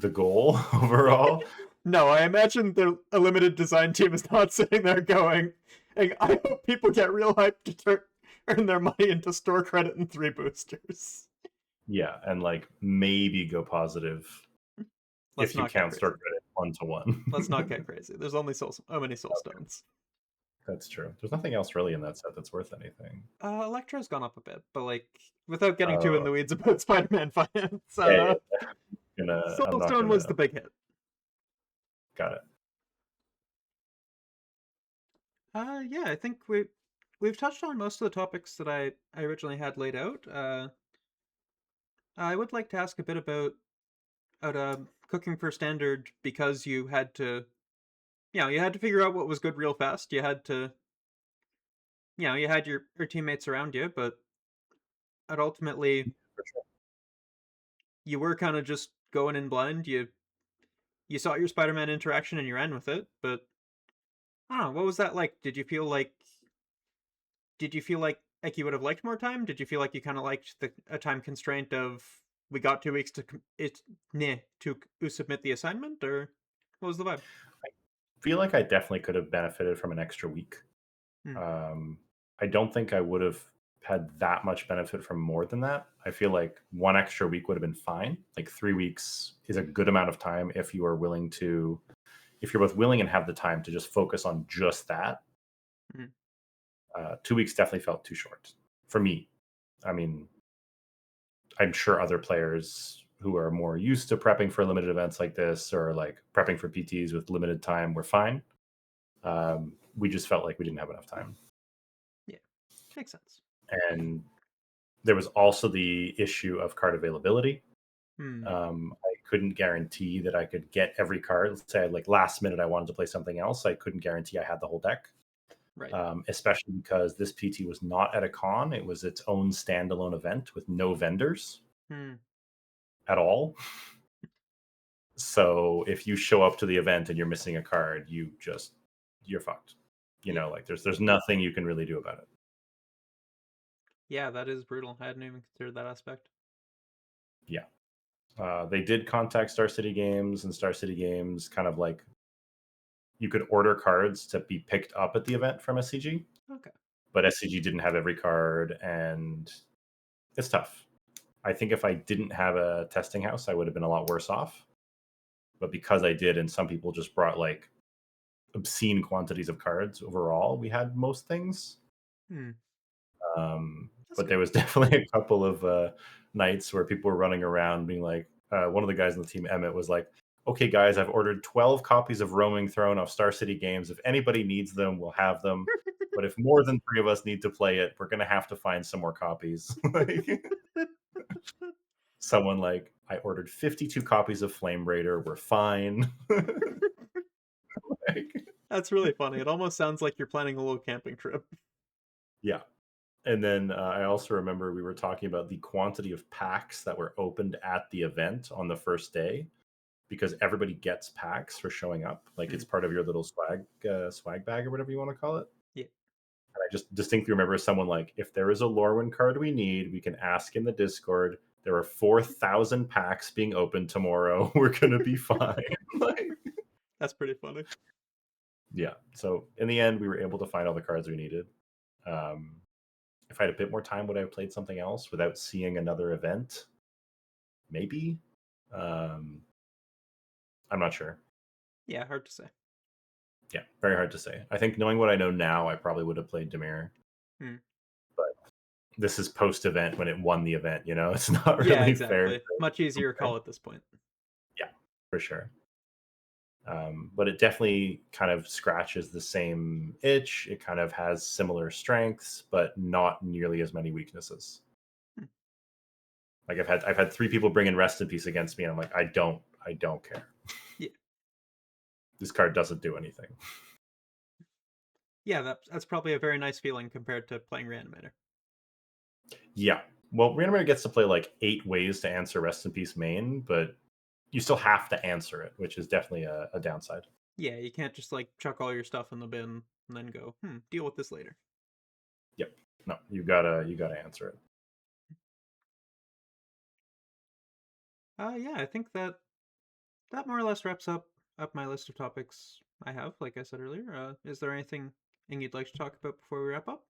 goal overall. No, I imagine the a limited design team is not sitting there going, hey, I hope people get real hyped to earn their money into store credit and 3 boosters. Yeah, and like maybe go positive Let's if you not get count store crazy. credit 1 to 1. Let's not get crazy. There's only so many soul stones. That's true. There's nothing else really in that set that's worth anything. Electro's gone up a bit, but like without getting too in Oh, the weeds about Spider-Man finance, yeah, yeah. I'm not Soulstone was gonna. the big hit. Got it. Yeah, I think we've touched on most of the topics that I originally had laid out. I would like to ask a bit about cooking for standard because you had to figure out what was good real fast. You had to, you had your teammates around you, but ultimately For sure. you were kind of just going in blind. You saw your Spider-Man interaction and you ran with it, but I don't know, what was that like? Did you feel like you would have liked more time? Did you feel like you kind of liked the a time constraint of we got 2 weeks to submit the assignment, or what was the vibe? I feel like I definitely could have benefited from an extra week. Hmm. Um, I don't think I would have had that much benefit from more than that. I feel like one extra week would have been fine. Like 3 weeks is a good amount of time if you are willing to, if you're both willing and have the time to just focus on just that. Hmm. 2 weeks definitely felt too short for me. I mean, I'm sure other players who are more used to prepping for limited events like this or like prepping for PTs with limited time were fine. We just felt like we didn't have enough time. Yeah, makes sense. And there was also the issue of card availability. Hmm. I couldn't guarantee that I could get every card. Let's say like last minute I wanted to play something else. I couldn't guarantee I had the whole deck. Right. Especially because this PT was not at a con. It was its own standalone event with no vendors Hmm. at all. So if you show up to the event and you're missing a card, you're fucked. Yeah. Like there's nothing you can really do about it. Yeah, that is brutal. I hadn't even considered that aspect. Yeah. They did contact Star City Games, and Star City Games kind of like you could order cards to be picked up at the event from SCG, Okay. but SCG didn't have every card, and it's tough. I think if I didn't have a testing house, I would have been a lot worse off. But because I did, and some people just brought like obscene quantities of cards overall, we had most things. Hmm. That's But good. there was definitely a couple of nights where people were running around being like, one of the guys on the team, Emmett, was like, "Okay, guys, I've ordered 12 copies of Roaming Throne off Star City Games. If anybody needs them, we'll have them. But if more than 3 of us need to play it, we're gonna have to find some more copies." Like, someone like, "I ordered 52 copies of Flame Raider. We're fine." Like, That's really funny. It almost sounds like you're planning a little camping trip. yeah. And then I also remember we were talking about the quantity of packs that were opened at the event on the first day, because everybody gets packs for showing up. Like, it's Mm, part of your little swag bag or whatever you want to call it. yeah. And I just distinctly remember someone like, if there is a Lorwyn card we need, we can ask in the Discord. There are 4,000 packs being opened tomorrow. We're gonna be fine. Like, That's pretty funny. yeah. So in the end, we were able to find all the cards we needed. Um, if I had a bit more time, would I have played something else without seeing another event? Maybe. Um, I'm not sure. Yeah, hard to say. Yeah, very hard to say. I think knowing what I know now, I probably would have played Demir. Mm. But this is post event when it won the event. You know, it's not Yeah, really fair to exactly. Much easier compare. call at this point. Yeah, for sure. But it definitely kind of scratches the same itch. It kind of has similar strengths, but not nearly as many weaknesses. Hmm. Like, I've had 3 people bring in Rest in Peace against me, and I'm like, I don't care. Yeah, This card doesn't do anything. yeah. That's probably a very nice feeling compared to playing Reanimator. Yeah. Well, Reanimator gets to play like 8 ways to answer Rest in Peace main, but you still have to answer it, which is definitely a downside. Yeah, you can't just like chuck all your stuff in the bin and then go, deal with this later. Yep. No, you gotta answer it. Yeah, I think that more or less wraps up my list of topics I have. Like I said earlier, is there anything you'd like to talk about before we wrap up?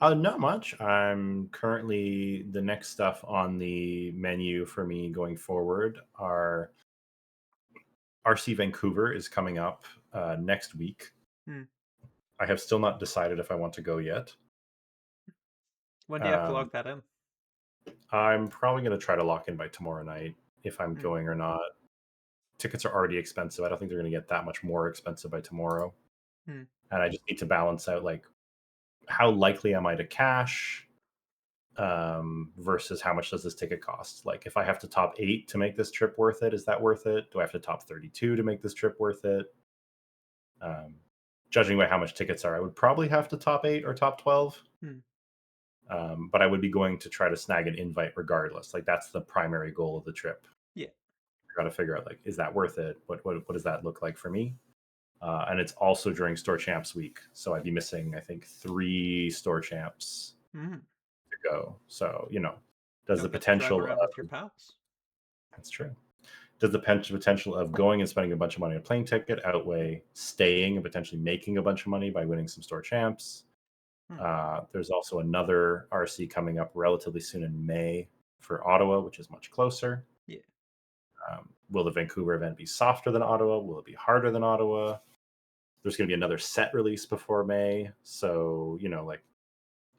Not much. I'm currently the next stuff on the menu for me going forward are RC Vancouver is coming up next week. Hmm. I have still not decided if I want to go yet. When do you have to Um, lock that in? I'm probably going to try to lock in by tomorrow night if I'm Hmm. going or not. Tickets are already expensive. I don't think they're going to get that much more expensive by tomorrow. Hmm. And I just need to balance out like how likely am I to cash versus how much does this ticket cost? Like, if I have to top 8 to make this trip worth it, is that worth it? Do I have to top 32 to make this trip worth it? Um, Judging by how much tickets are, I would probably have to top 8 or top 12. Hmm. But I would be going to try to snag an invite regardless. Like, that's the primary goal of the trip. Yeah. I got to figure out, like, is that worth it? What does that look like for me? And it's also during Store Champs week, so I'd be missing, I think, 3 Store Champs Hmm. to go. So, does You'll the get to drive potential around with your pals. that's true. Does the potential of going and spending a bunch of money on a plane ticket outweigh staying and potentially making a bunch of money by winning some Store Champs? Hmm. There's also another RC coming up relatively soon in May for Ottawa, which is much closer. Yeah. Will the Vancouver event be softer than Ottawa? Will it be harder than Ottawa? There's going to be another set release before May. So, like,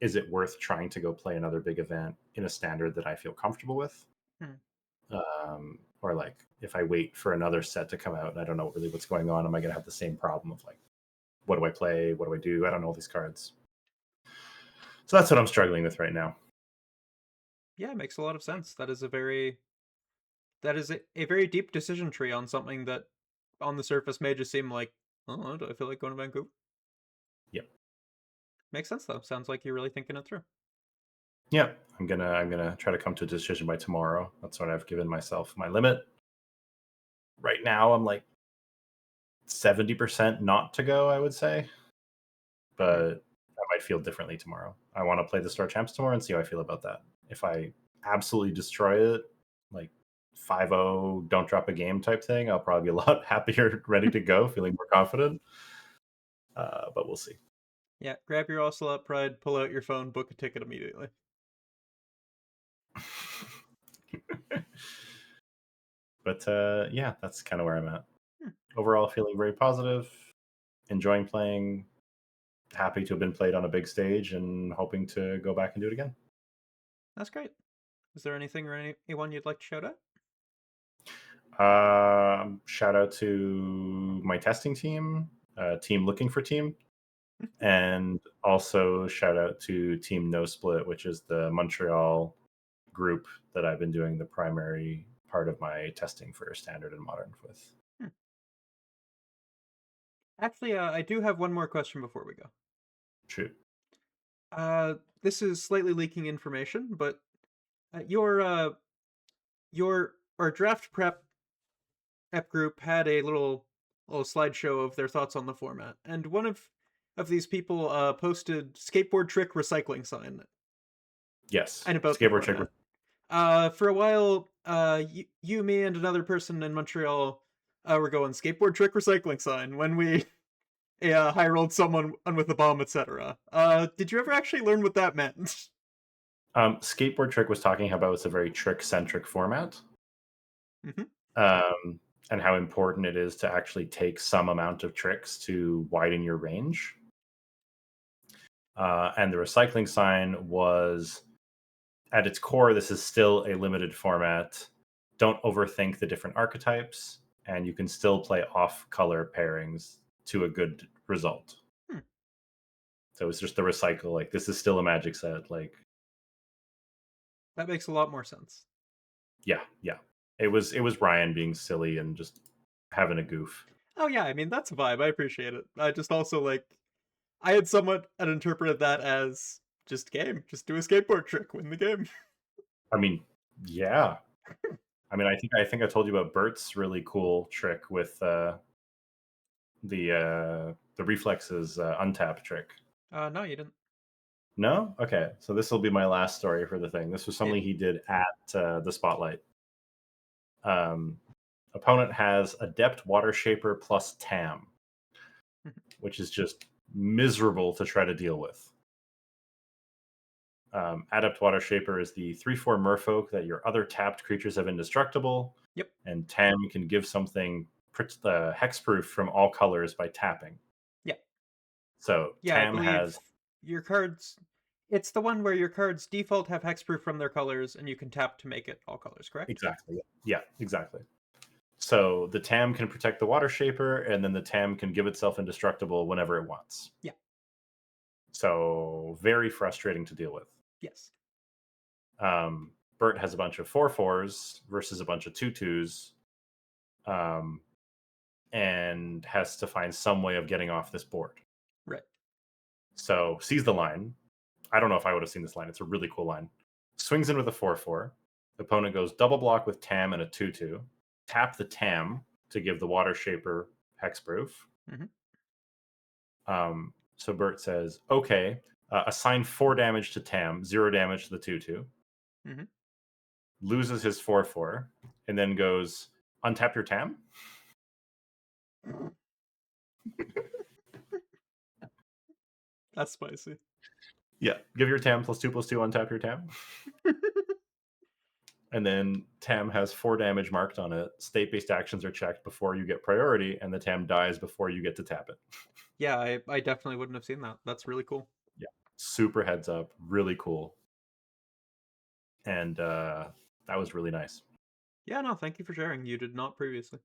is it worth trying to go play another big event in a standard that I feel comfortable with? Hmm. Or like, if I wait for another set to come out and I don't know really what's going on, am I going to have the same problem of like, what do I play? What do I do? I don't know all these cards. So that's what I'm struggling with right now. Yeah, it makes a lot of sense. That is a very deep decision tree on something that on the surface may just seem like, oh, do I feel like going to Vancouver? Yep. Makes sense though. Sounds like you're really thinking it through. Yeah. I'm gonna try to come to a decision by tomorrow. That's what I've given myself my limit. Right now I'm like 70% not to go, I would say. Hmm. But I might feel differently tomorrow. I want to play the Star Champs tomorrow and see how I feel about that. If I absolutely destroy it, like 5-0, don't drop a game type thing, I'll probably be a lot happier, ready to go, feeling more confident. But we'll see. Yeah, grab your Ocelot Pride, pull out your phone, book a ticket immediately. But yeah, that's kind of where I'm at. Hmm. Overall, feeling very positive, enjoying playing. happy to have been played on a big stage and hoping to go back and do it again. That's great. Is there anything or anyone you'd like to shout out? Shout out to my testing team, team looking for team, and also shout out to Team No Split, which is the Montreal group that I've been doing the primary part of my testing for standard and modern with. Hmm. Actually, I do have one more question before we go. Shoot. This is slightly leaking information, but your our draft prep group had a little slideshow of their thoughts on the format, and one of these people posted skateboard trick recycling sign Yes. and about the Skateboard trick. format. For a while, you, me, and another person in Montreal were going skateboard trick recycling sign when we high rolled someone on with a bomb, etc. Did you ever actually learn what that meant? Skateboard trick was talking about it's a very trick centric format. Hmm. Um, and how important it is to actually take some amount of tricks to widen your range. And the recycling sign was at its core, this is still a limited format. Don't overthink the different archetypes, and you can still play off color pairings to a good result. Hmm. So it's just the recycle. Like this is still a magic set. Like That makes a lot more sense. yeah, yeah. It was Ryan being silly and just having a goof. Oh yeah, I mean that's a vibe. I appreciate it. I just also like I had somewhat interpreted that as just game, just do a skateboard trick, win the game. I mean, yeah. I mean, I think I told you about Bert's really cool trick with the reflexes untap trick. No, you didn't. No, okay. So this will be my last story for the thing. This was Yeah. something he did at the spotlight. Um, Opponent has Adept Water Shaper plus Tam, which is just miserable to try to deal with. Adept Water Shaper is the 3/4 merfolk that your other tapped creatures have indestructible, Yep. and Tam can give something hexproof from all colors by tapping. Yeah. So Yeah, I Tam believe has your cards. It's the one where your cards default have hexproof from their colors, and you can tap to make it all colors. Correct? exactly, yeah, exactly. So the Tam can protect the Water Shaper, and then the Tam can give itself indestructible whenever it wants. Yeah. So very frustrating to deal with. Yes. Bert has a bunch of 4/4s versus a bunch of 2/2s, um, and has to find some way of getting off this board. Right. So sees the line. I don't know if I would have seen this line. It's a really cool line. Swings in with a 4/4. The opponent goes double block with Tam and a 2/2. Tap the Tam to give the Water Shaper hexproof. Mm-hmm. So Bert says, okay, assign 4 damage to Tam, 0 damage to the 2/2. Mm-hmm. Loses his 4/4, and then goes, untap your Tam? That's spicy. Yeah. Give your Tam +2/+2, untap your Tam. And then Tam has 4 damage marked on it. State-based actions are checked before you get priority, and the Tam dies before you get to tap it. Yeah, I definitely wouldn't have seen that. That's really cool. Yeah. Super heads up. Really cool. And that was really nice. Yeah, no, thank you for sharing. You did not previously.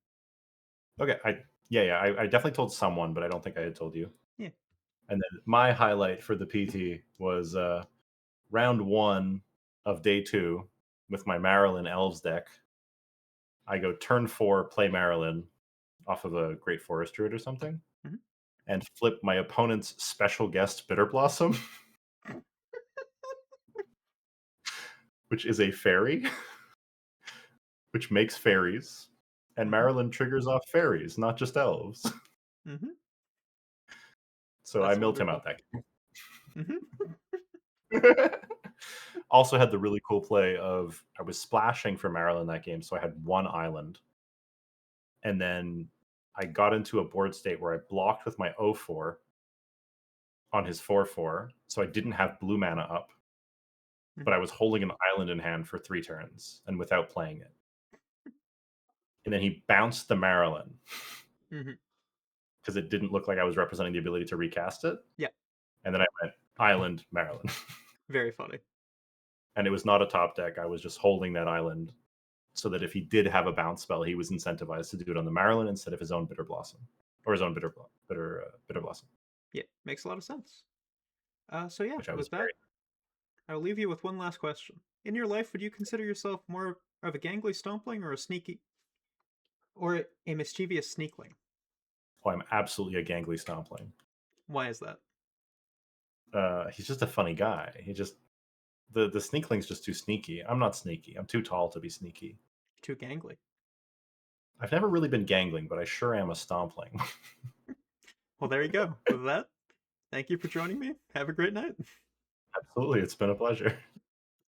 Okay. I definitely told someone, but I don't think I had told you. Yeah. And then my highlight for the PT was round 1 of day 2 with my Marilyn Elves deck. I go turn 4, play Marilyn off of a Great Forest Druid or something, Mhm. and flip my opponent's special guest Bitter Blossom, which is a fairy, which makes fairies. And Mhm. Marilyn triggers off fairies, not just elves. Mhm. So I That's milled him wonderful. out that Mhm. game. Also had the really cool play of I was splashing for Maryland that game, so I had 1 island. And then I got into a board state where I blocked with my 0/4 on his 4/4, so I didn't have blue mana up, but Mhm. I was holding an island in hand for 3 turns and without playing it. And then he bounced the Maryland Mhm. because it didn't look like I was representing the ability to recast it. Yeah. And then I went island, Maryland. Very funny. And it was not a top deck. I was just holding that island so that if he did have a bounce spell, he was incentivized to do it on the Maryland instead of his own Bitter Blossom or his own Bitter Blossom, Yeah, makes a lot of sense. So yeah, which I was with very. that, I will leave you with one last question. In your life, would you consider yourself more of a gangly stompling or a sneaky, or a mischievous sneakling? Oh, I'm absolutely a gangly stompling. Why is that? He's just a funny guy. He just the sneakling's just too sneaky. I'm not sneaky. I'm too tall to be sneaky. Too gangly. I've never really been gangling, but I sure am a stompling. Well, there you go. With that, thank you for joining me. Have a great night. Absolutely, it's been a pleasure.